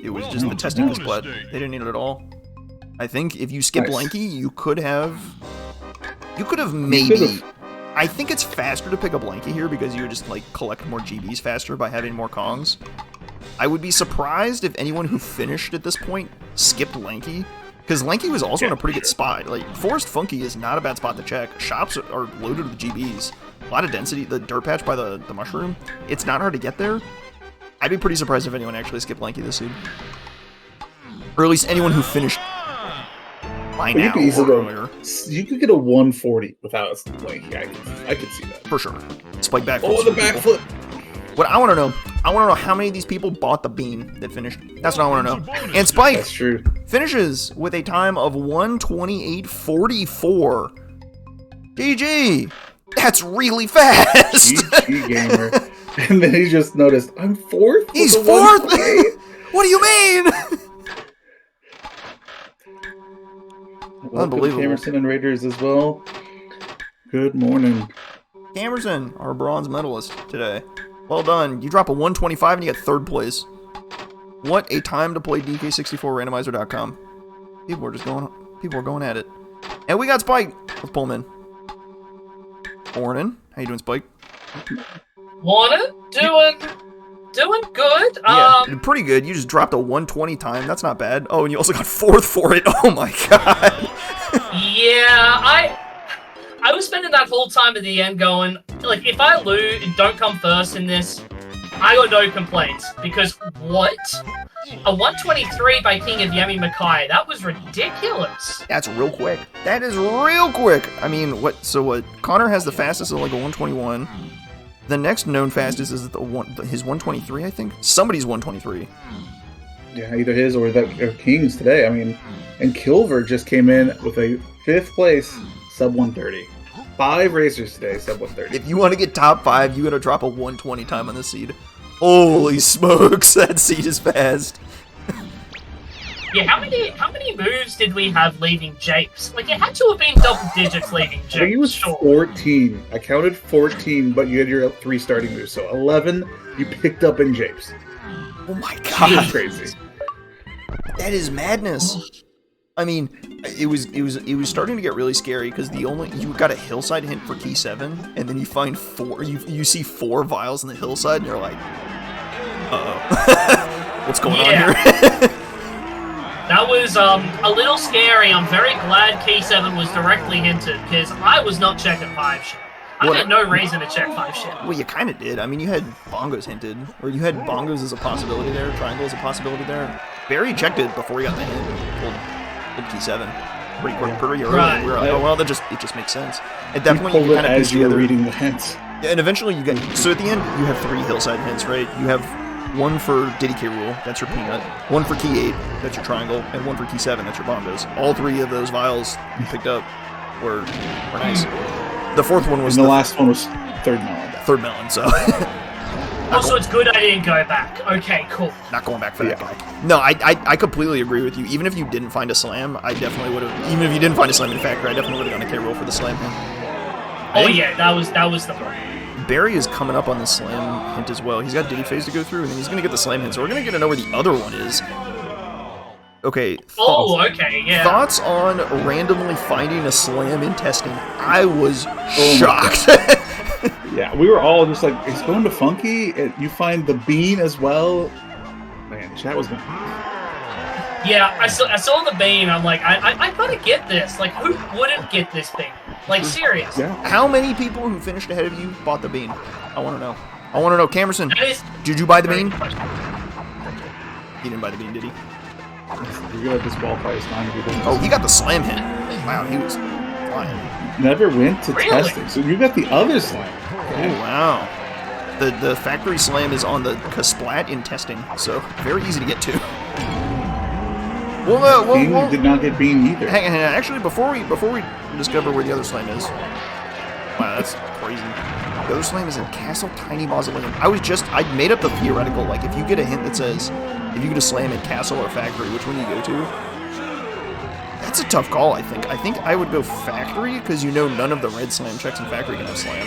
It was just the testing split. They didn't need it at all. I think if you skip Lanky, you could have maybe. I think it's faster to pick up Lanky here because you just like collect more GBs faster by having more Kongs. I would be surprised if anyone who finished at this point skipped Lanky, because Lanky was also in a pretty good spot. Like, Forest Funky is not a bad spot to check. Shops are loaded with GBs. A lot of density. The dirt patch by the mushroom, it's not hard to get there. I'd be pretty surprised if anyone actually skipped Lanky this seed. Or at least anyone who finished by now or earlier. You could get a 140 without Lanky. I could see that. For sure. Spike backflip. Oh, the backflip! What I want to know, how many of these people bought the bean that finished. That's what I want to know. And Spike That's true. finishes with a time of 1:28.44. GG! That's really fast! GG gamer. And then he just noticed, I'm fourth? He's fourth? What do you mean? Unbelievable. Camerson and Raiders as well. Good morning. Camerson, our bronze medalist today. Well done. You drop a 125 and you get third place. What a time to play DK64 Randomizer.com. People are going at it. And we got Spike. Let's pull him in. Mornin. How you doing, Spike? Mornin. Doing good. Yeah, pretty good. You just dropped a 120 time. That's not bad. Oh, and you also got fourth for it. Oh my god. Yeah, I was spending that whole time at the end going, like, if I lose and don't come first in this, I got no complaints. Because, what? A 123 by King of Yemi Makai, that was ridiculous. That's real quick. That is real quick. I mean, what? Connor has the fastest at like a 121. The next known fastest is his 123, I think. Somebody's 123. Yeah, either his or King's today. I mean, and Kilver just came in with a 5th place, sub 130. 5 racers today, sub 130. If you want to get top 5, you gotta drop a 120 time on the seed. Holy smokes, that seed is fast. Yeah, how many moves did we have leaving Japes? Like, it had to have been double digits leaving Japes. I think it was 14. I counted 14, but you had your 3 starting moves, so 11 you picked up in Japes. Oh my god. That's crazy. That is madness. I mean, it was starting to get really scary because you got a hillside hint for key 7, and then you find 4. You see 4 vials in the hillside, and you're like, uh-oh, what's going on here? That was a little scary. I'm very glad key 7 was directly hinted because I was not checking 5 shit. I had no reason to check 5 shit. Well, you kind of did. I mean, you had bongos hinted, or you had bongos as a possibility there, triangle as a possibility there. Barrie checked it before he got the hint. Pulled key 7 pretty early. Right. We were like, oh well, it just makes sense. At that point, you kind of piece you were together. reading the hints. Yeah, and eventually you get. So at the end, you have 3 hillside hints, right? You have 1 for DK rule, that's your peanut. 1 for key 8, that's your triangle, and 1 for key 7, that's your bongos. All 3 of those vials you picked up were nice. The 4th one was and the last one was 3rd melon. 3rd melon, so. Also, it's good I didn't go back. Okay, cool. Not going back for that guy. No, I completely agree with you. Even if you didn't find a slam, I definitely would have. Even if you didn't find a slam in factor, I definitely would have gone a K roll for the slam hint. Oh yeah, that was the one. Barrie is coming up on the slam hint as well. He's got Diddy phase to go through, and then he's gonna get the slam hint. So we're gonna get to know where the other one is. Okay. Okay, yeah. Thoughts on randomly finding a slam in testing? I was shocked. Yeah, we were all just like, it's going to Funky, and you find the bean as well. Man, chat was going. Yeah, I saw the bean. I'm like, I gotta get this. Like, who wouldn't get this bean? Like, serious. Yeah. How many people who finished ahead of you bought the bean? I want to know. Camerson, did you buy the bean? He didn't buy the bean, did he? You're gonna disqualify his time if you didn't. Oh, he got the slam hit. Wow, he was flying. Never went to testing, so you got the other slam. Oh, wow. The factory slam is on the Kasplat in testing, so very easy to get to. Bean did not get Bean either. Hang on, actually, before we discover where the other slam is, wow, that's crazy. The other slam is in Castle Tiny Mausoleum. I made up the theoretical, like, if you get a hint that says, if you get a slam in Castle or Factory, which one you go to? That's a tough call, I think. I think I would go Factory, because you know none of the red slam checks in Factory can have slam.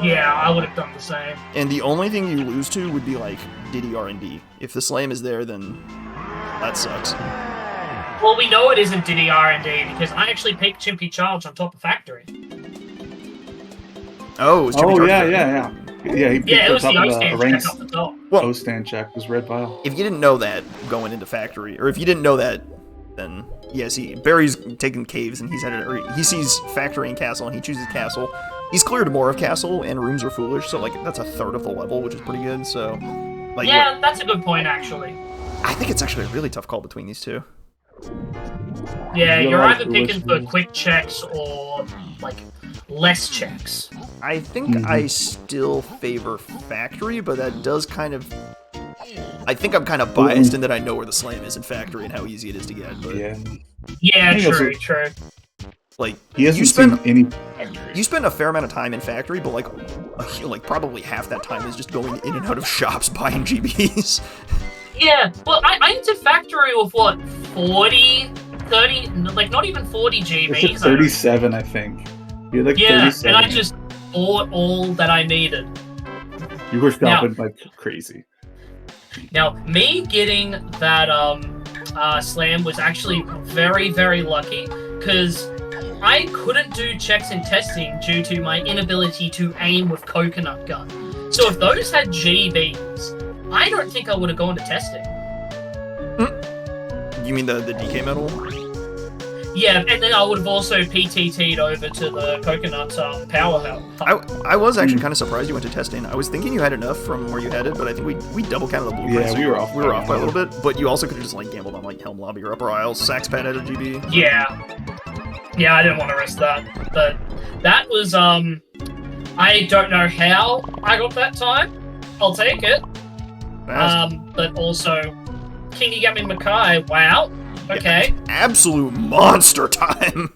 Yeah, I would have done the same. And the only thing you lose to would be, like, Diddy R&D. If the slam is there, then that sucks. Well, we know it isn't Diddy R&D, because I actually picked Chimpy Charge on top of Factory. Oh, it was Chimpy Charge. Yeah, he picked Yeah, it was the top of O-stand ranks. check up the top. Well, O-stand check was Red Vial. if you didn't know that going into Factory, or if you didn't know that, then yeah, see, Barry's taking caves and he sees Factory and Castle and he chooses Castle. He's cleared more of Castle and Rooms Are Foolish, so like that's a third of the level, which is pretty good. So, like, Yeah, that's a good point, actually. I think it's actually a really tough call between these two. Yeah, You you're know, either foolish picking for moves. quick checks or, like, less checks. I think I still favor Factory, but that does kind of. I think I'm kind of biased in that I know where the slam is in Factory and how easy it is to get. But Yeah. Yeah, I think true, that's true. like, He hasn't you spend seen any. you spend a fair amount of time in Factory, but like probably half that time is just going in and out of shops buying GBs. Yeah, well, I entered Factory with, what, 40, 30, like, not even 40 It's GBs. at 37, I think. You're like Yeah, 37. and I just bought all that I needed. You were shopping like crazy. Now, me getting that slam was actually very, very lucky, because I couldn't do checks in testing due to my inability to aim with Coconut Gun. So if those had GBs, I don't think I would have gone to testing. You mean the DK medal? Yeah, and then I would have also PTT'd over to the Coconut Power Hub. I was actually kind of surprised you went to testing. I was thinking you had enough from where you had it, but I think we double counted the blueprints. Yeah, we were off. We were off by a little bit, but you also could have just like gambled on like Helm Lobby or Upper Isles. Saxpad had a GB. Yeah, I didn't want to risk that, but that was I don't know how I got that time. I'll take it. Fast. But also, Kingy Gummy Mackay. Wow. Okay. Absolute monster time.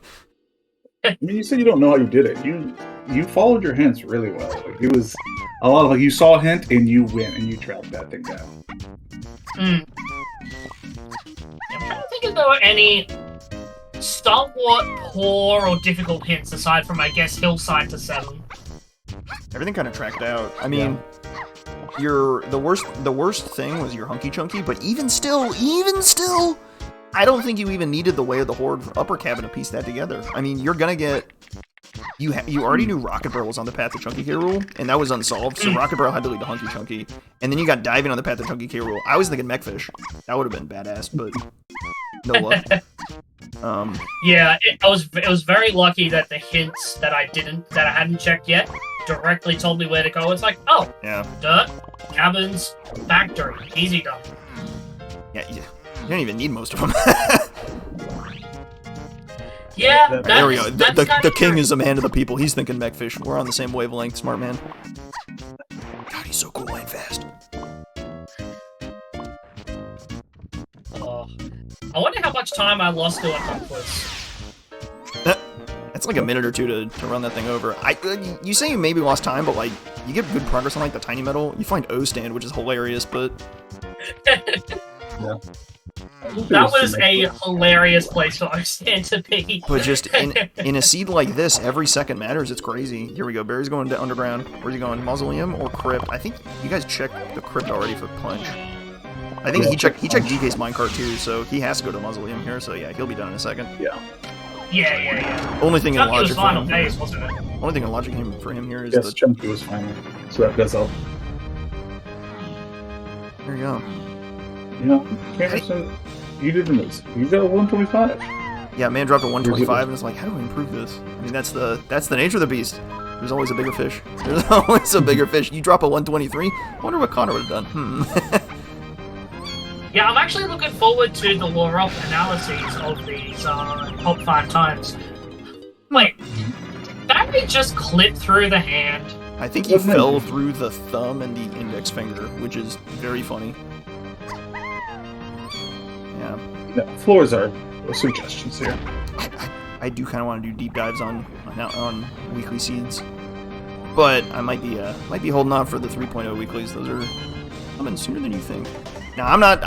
I mean, you said you don't know how you did it. You followed your hints really well. Like, it was a lot of like you saw a hint and you went and you tracked that thing down. I'm trying to think if there were any somewhat poor or difficult hints aside from, I guess, Hillside to 7. Everything kind of tracked out. I mean, the worst thing was your Hunky Chunky, but even still, I don't think you even needed the Way of the Horde upper cabin to piece that together. I mean, you're gonna get. You already knew Rocket Barrel was on the path to Chunky K rule, and that was unsolved, so Rocket Barrel had to lead to Hunky Chunky. And then you got Diving on the path to Chunky K rule. I was thinking Mechfish. That would have been badass, but no luck. Yeah, it was very lucky that the hints that I hadn't checked yet directly told me where to go. It's like, oh, Yeah. dirt, cabins, factory, easy done. Yeah, you don't even need most of them. Yeah, There we go. that's The kinda king true. is a man of the people. He's thinking Mechfish. We're on the same wavelength, smart man. God, he's so cool and fast. Oh. I wonder how much time I lost doing Conquest. That's like a minute or two to run that thing over. You say you maybe lost time, but like you get good progress on like the tiny metal. You find O stand, which is hilarious, but Yeah. That was a hilarious place for O-Stand to be. but just in a seed like this, every second matters. It's crazy. Here we go. Barry's going to underground. Where's he going? Mausoleum or crypt? I think you guys checked the crypt already for punch. I think he checked DK's minecart too, so he has to go to Mausoleum here. So yeah, he'll be done in a second. Yeah. Yeah. Only thing in Chunky was logic for final him. phase, wasn't it? Only thing in logic for him here is Yes, the. Chunky was fine. So that does help. There you go. You know, Camerson, you didn't lose. You got a 125. Yeah, man dropped a 125 and it's like, how do I improve this? I mean, that's the nature of the beast. There's always a bigger fish. There's always a bigger fish. You drop a 123. I wonder what Connor would have done. Yeah, I'm actually looking forward to the lore up analyses of these top 5 times. Wait, Barrie just clipped through the hand. I think he fell through the thumb and the index finger, which is very funny. Yeah. No, floors are suggestions here. I do kind of want to do deep dives on weekly seeds, but I might be holding off for the 3.0 weeklies. Those are coming sooner than you think. No, I'm not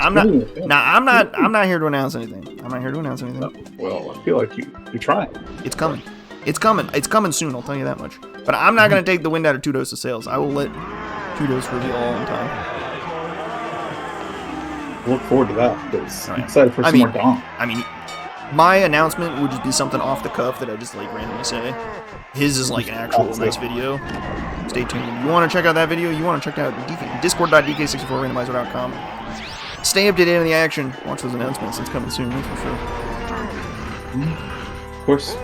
here to announce anything. I'm not here to announce anything. Well, I feel like you're trying. It's coming. It's coming soon. I'll tell you that much. But I'm not gonna take the wind out of 2DOS sales. I will let 2DOS reveal all in time. Look forward to that. Because I'm excited for some more Dom. I mean, my announcement would just be something off the cuff that I just like randomly say. His is like an actual nice video. Stay tuned. You want to check out that video? You want to check out discord.dk64randomizer.com. Stay up to date on the action. Watch those announcements. It's coming soon, that's for sure. Of course,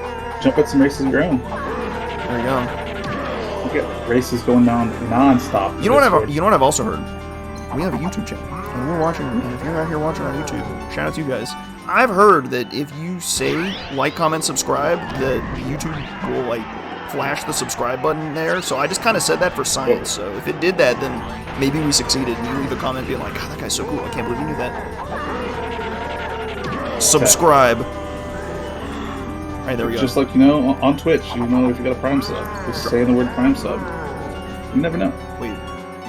jump at some races of your own. There you go. Look at races going down non-stop. You know what I've also heard? We have a YouTube channel, and we're watching. And if you're out here watching on YouTube, shout out to you guys. I've heard that if you say like, comment, subscribe, that YouTube will like flash the subscribe button there. So I just kind of said that for science. So if it did that, then maybe we succeeded. And you leave a comment being like, "God, that guy's so cool! I can't believe you knew that." Subscribe. All right, there we go. Just like on Twitch, if you got a Prime sub, just saying the word Prime sub. You never know.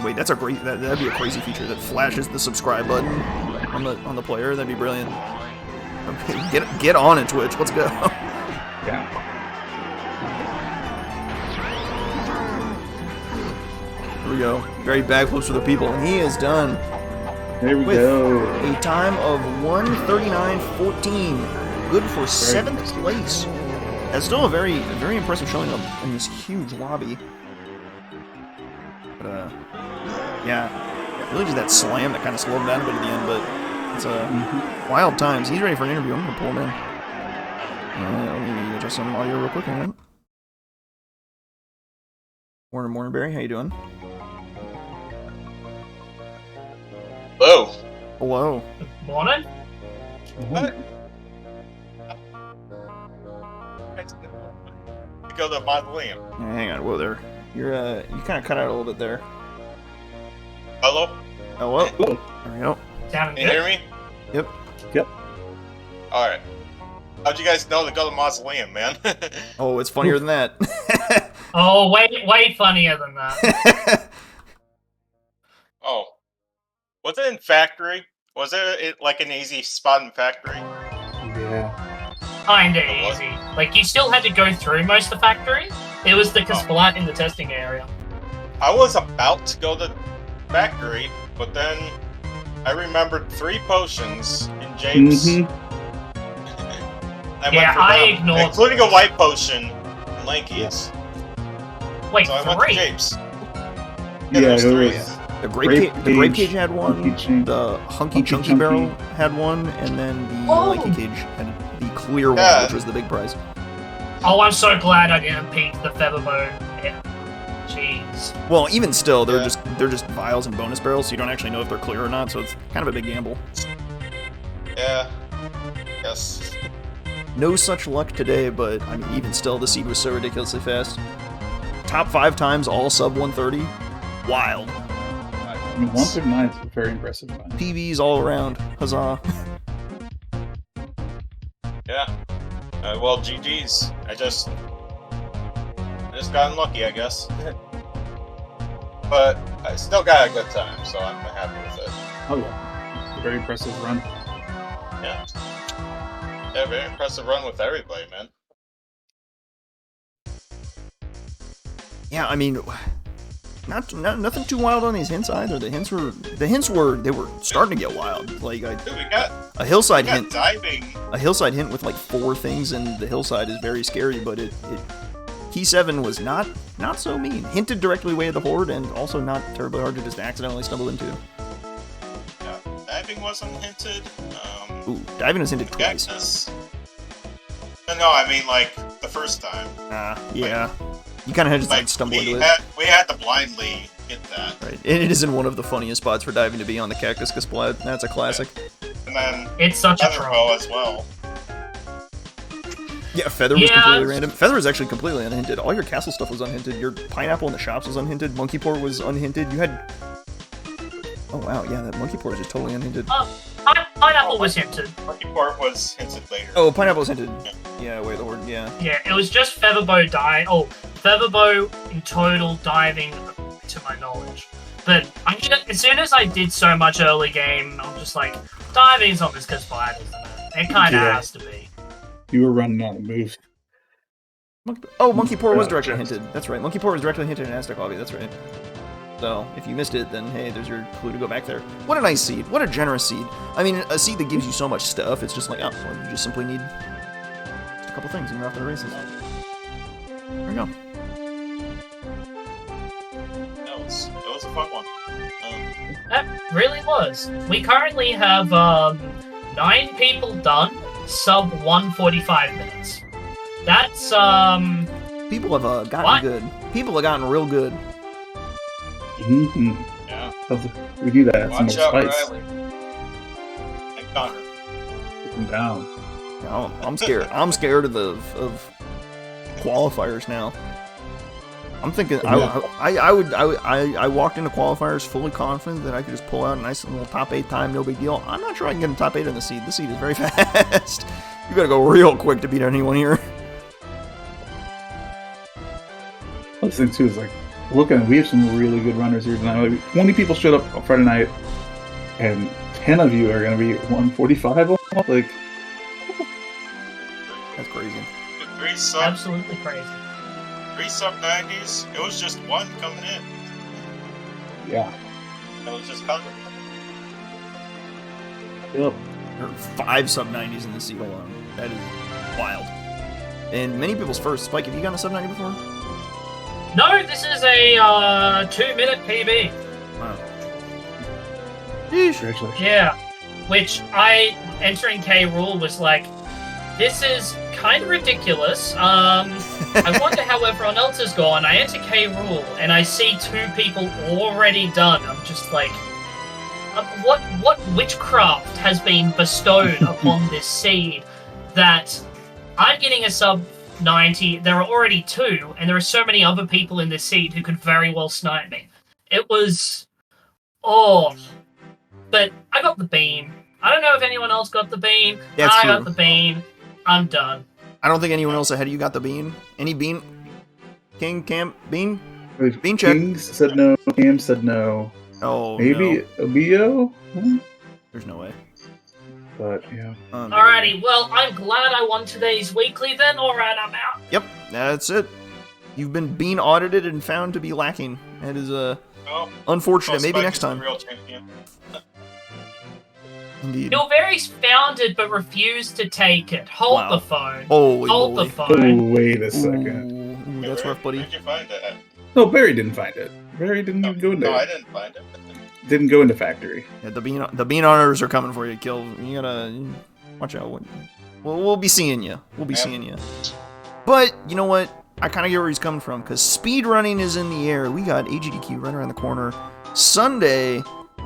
Wait, that's a great. That'd be a crazy feature that flashes the subscribe button on the player. That'd be brilliant. Okay, get on it, Twitch. Let's go. Yeah. Here we go. Barrie backflips for the people, and he is done. There we go. A time of 1:39.14. Good for 7th place. That's still a very impressive showing up in this huge lobby. But yeah, really just that slam that kind of slowed him down a bit at the end, but it's wild times. He's ready for an interview. I'm gonna pull him in. Let me adjust some audio real quick. Right? Morning, Barrie. How you doing? Hello. Hello. Morning. What? Go to mausoleum. Yeah, hang on. Whoa there. You kind of cut out a little bit there. Hello. Hello. There we go. Can you hear me? Yep. All right. How'd you guys know to go to mausoleum, man? Oh, it's funnier than that. Oh, way funnier than that. Oh. Was it in factory? Was it like an easy spot in factory? Yeah. Kinda easy. Like, you still had to go through most of the factory. It was the splat in the testing area. I was about to go to factory, but then I remembered 3 potions in James. I ignored including a white potion and Lanky's. Wait, so I went to James. Yeah, The grape cage had one. The hunky chunky barrel had one, and then the lanky cage had the clear one, which was the big prize. Oh, I'm so glad I didn't peek the featherbow. Yeah. Jeez. Well, even still, they're just vials and bonus barrels, so you don't actually know if they're clear or not. So it's kind of a big gamble. Yeah. Yes. No such luck today, but I mean, even still, the seed was so ridiculously fast. Top 5 times, all sub 130. Wild. I mean, 139 is a very impressive time. PBs all around. Huzzah. Yeah. Well, GG's. I just got unlucky, I guess. But I still got a good time, so I'm happy with it. Oh yeah. It's a very impressive run. Yeah. Yeah, very impressive run with everybody, man. Yeah, I mean, nothing too wild on these hints either. The hints were starting to get wild. Like Dude, we got a hillside hint. Diving. A hillside hint with like 4 things, and the hillside is very scary. But Key 7 was not so mean. Hinted directly away at the horde, and also not terribly hard to just accidentally stumble into. Yeah, diving wasn't hinted. Ooh, diving was hinted twice. Cactus. No, I mean like the first time. Yeah. You kind of had to just stumble into it. We had to blindly hit that. Right, and it is in one of the funniest spots for diving to be on the Cactus Splat. That's a classic. And then it's such a troll as well. Yeah, Feather was Yeah. completely random. Feather was actually completely unhinted. All your castle stuff was unhinted. Your pineapple in the shops was unhinted. Monkey Port was unhinted. You had... Oh, wow, yeah, that Monkey Port is just totally unhinted. Pineapple was hinted. Monkey Port was hinted later. Oh, pineapple was hinted. Yeah, wait, Lord, yeah. Yeah, it was just Featherbow die. Oh, Featherbow in total diving, to my knowledge. But I'm gonna, as soon as I did so much early game, I'm just like, diving's not as conspired, isn't it? It kind of Yeah. has to be. You were running out of moves. Monkey Port was Yeah, directly just- hinted. That's right. Monkey Port was directly hinted in Aztec Lobby. That's right. So, if you missed it, then hey, there's your clue to go back there. What a nice seed. What a generous seed. I mean, a seed that gives you so much stuff, it's just like, oh, well, you just simply need just a couple things and you're off to the races. There we go. That was a fun one. That really was. We currently have 9 people done, sub 145 minutes. That's People have gotten What? good. People have gotten real good. Mm-hmm. Yeah. We do that. Some Watch more out, spice. Riley. And Connor. Put them down. Oh, I'm scared. I'm scared of qualifiers now. I'm thinking I walked into qualifiers fully confident that I could just pull out a nice little top 8 time, no big deal. I'm not sure I can get a top 8 in the seed. The seed is very fast. You gotta go real quick to beat anyone here. Other thing too is like, looking, we have some really good runners here tonight. Like, 20 people showed up on Friday night, and 10 of you are going to be 145. Like, That's crazy. Three sub absolutely crazy. 90s. It was just one coming in. yeah. It was just Connor. Yep. There are 5 sub 90s in the seed alone. That is wild. And many people's first. Spike, have you gotten a sub 90 before? No, this is a 2-minute PB. Wow. Yeesh. Congratulations. Yeah, which entering K Rule was like, this is kind of ridiculous. I wonder how everyone else has gone. I enter K Rule and I see 2 people already done. I'm just like, what witchcraft has been bestowed upon this seed that I'm getting a sub 90, there are already 2, and there are so many other people in this seed who could very well snipe me. It was... Oh. But I got the bean. I don't know if anyone else got the bean. Yeah, it's I true. got the bean. I'm done. I don't think anyone else ahead of you got the bean. Any bean? King, Camp, bean? Wait, Bean check. Kings said no. Cam said no. Oh, Maybe no. Obio? There's no way. But, yeah. Alrighty, well, I'm glad I won today's weekly then. Alright, I'm out. Yep, that's it. You've been bean audited and found to be lacking. That is Oh, unfortunate. well, Maybe Spike next is the time. real champion. Indeed. You're very founded but refused to take it. Hold Wow. the phone. Holy Hold moly. the phone. Oh, wait a second. Ooh, that's rough, buddy. Where'd you find that at? No, Barrie didn't find it. Barrie didn't even go into No, I didn't find it. Didn't go into factory. Yeah, the bean honors are coming for you, Kill. You gotta watch out. We'll be seeing you. We'll be Yeah. seeing you. But you know what? I kind of get where he's coming from because speedrunning is in the air. We got AGDQ right around the corner. Sunday,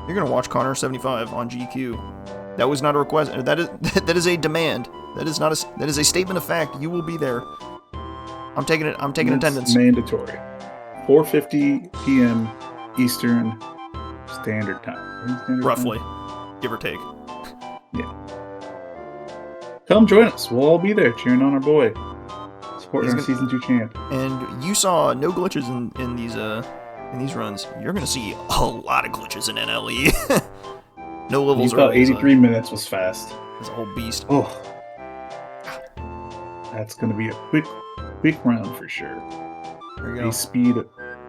you're gonna watch Connor 75 on GQ. That was not a request. That is a demand. That is not a. That is a statement of fact. You will be there. I'm taking it. I'm taking It's attendance. Mandatory. 4:50 p.m. Eastern Standard Time. Standard Time? Roughly, give or take. Come join us. We'll all be there cheering on our boy. Supporting He's our Season 2 champ. And you saw no glitches in these runs. You're gonna see a lot of glitches in NLE. No You levels thought early. 83 minutes was fast. It's a whole beast. Oh. That's going to be a quick round for sure. There you go. A speed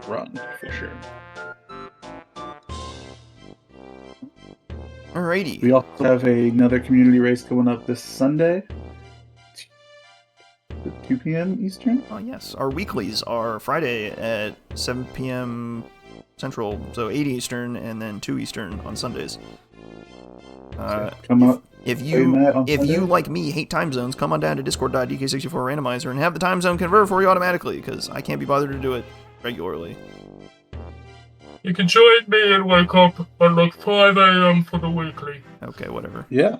run for sure. Alrighty. We also have another community race going up this Sunday. 2 p.m. Eastern? Oh yes, our weeklies are Friday at 7 p.m. Central, so 8 Eastern, and then 2 Eastern on Sundays. Come up. If Playing that on you Sunday? like me hate time zones, come on down to Discord.DK64 Randomizer and have the time zone convert for you automatically, because I can't be bothered to do it regularly. You can join me and wake up at like 5 a.m. for the weekly. Okay, whatever. Yeah.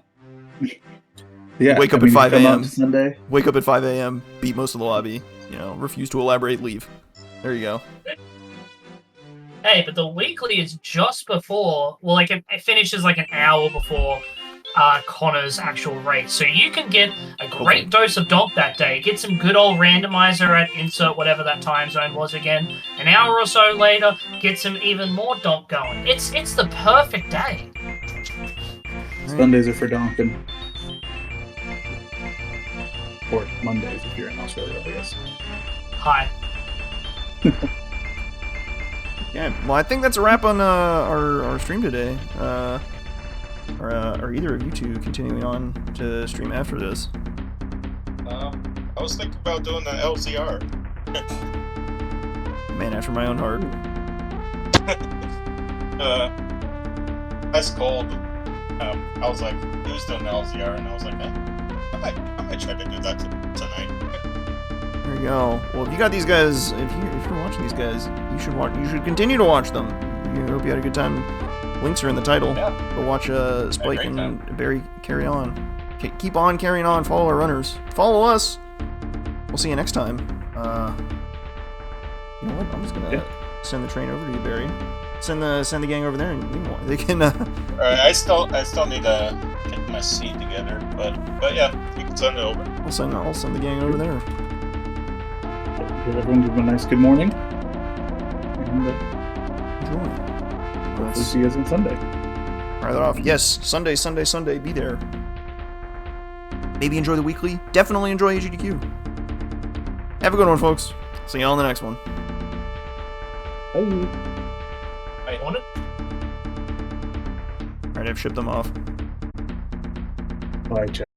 Yeah, Wake up I mean, at 5 come out a.m. Sunday. Wake up at 5 a.m., beat most of the lobby, you know, refuse to elaborate, leave. There you go. Hey, but the weekly is just before. Well, like it finishes like an hour before Connor's actual race, so you can get a great dose of donk that day. Get some good old randomizer at insert whatever that time zone was again. An hour or so later, get some even more donk going. It's the perfect day. Sundays are for donking. Or Mondays if you're in Australia, I guess. Hi. Yeah, well, I think that's a wrap on our stream today. Are either of you two continuing on to stream after this? I was thinking about doing the LCR. Man after my own heart. That's cold. I was like, he was doing the LCR, and I was like, I might try to do that tonight. There you go. Well, if you got these guys, if you're watching these guys, you should continue to watch them. You hope you had a good time. Links are in the title. Yeah. Go watch Spike and time. Barrie carry on. Keep on carrying on. Follow our runners. Follow us. We'll see you next time. You know what? I'm just gonna send the train over to you, Barrie. Send the gang over there, and they can. Alright, I still need to get my seat together, but yeah, you can send it over. I'll send the gang over there. Give everyone give them a nice good morning. And Enjoy. we'll see you guys on Sunday. Fire that off. Yes, Sunday, be there. Maybe enjoy the weekly. Definitely enjoy AGDQ. Have a good one, folks. See you all in the next one. Bye. I Want it? Alright, I've shipped them off. Bye, chat.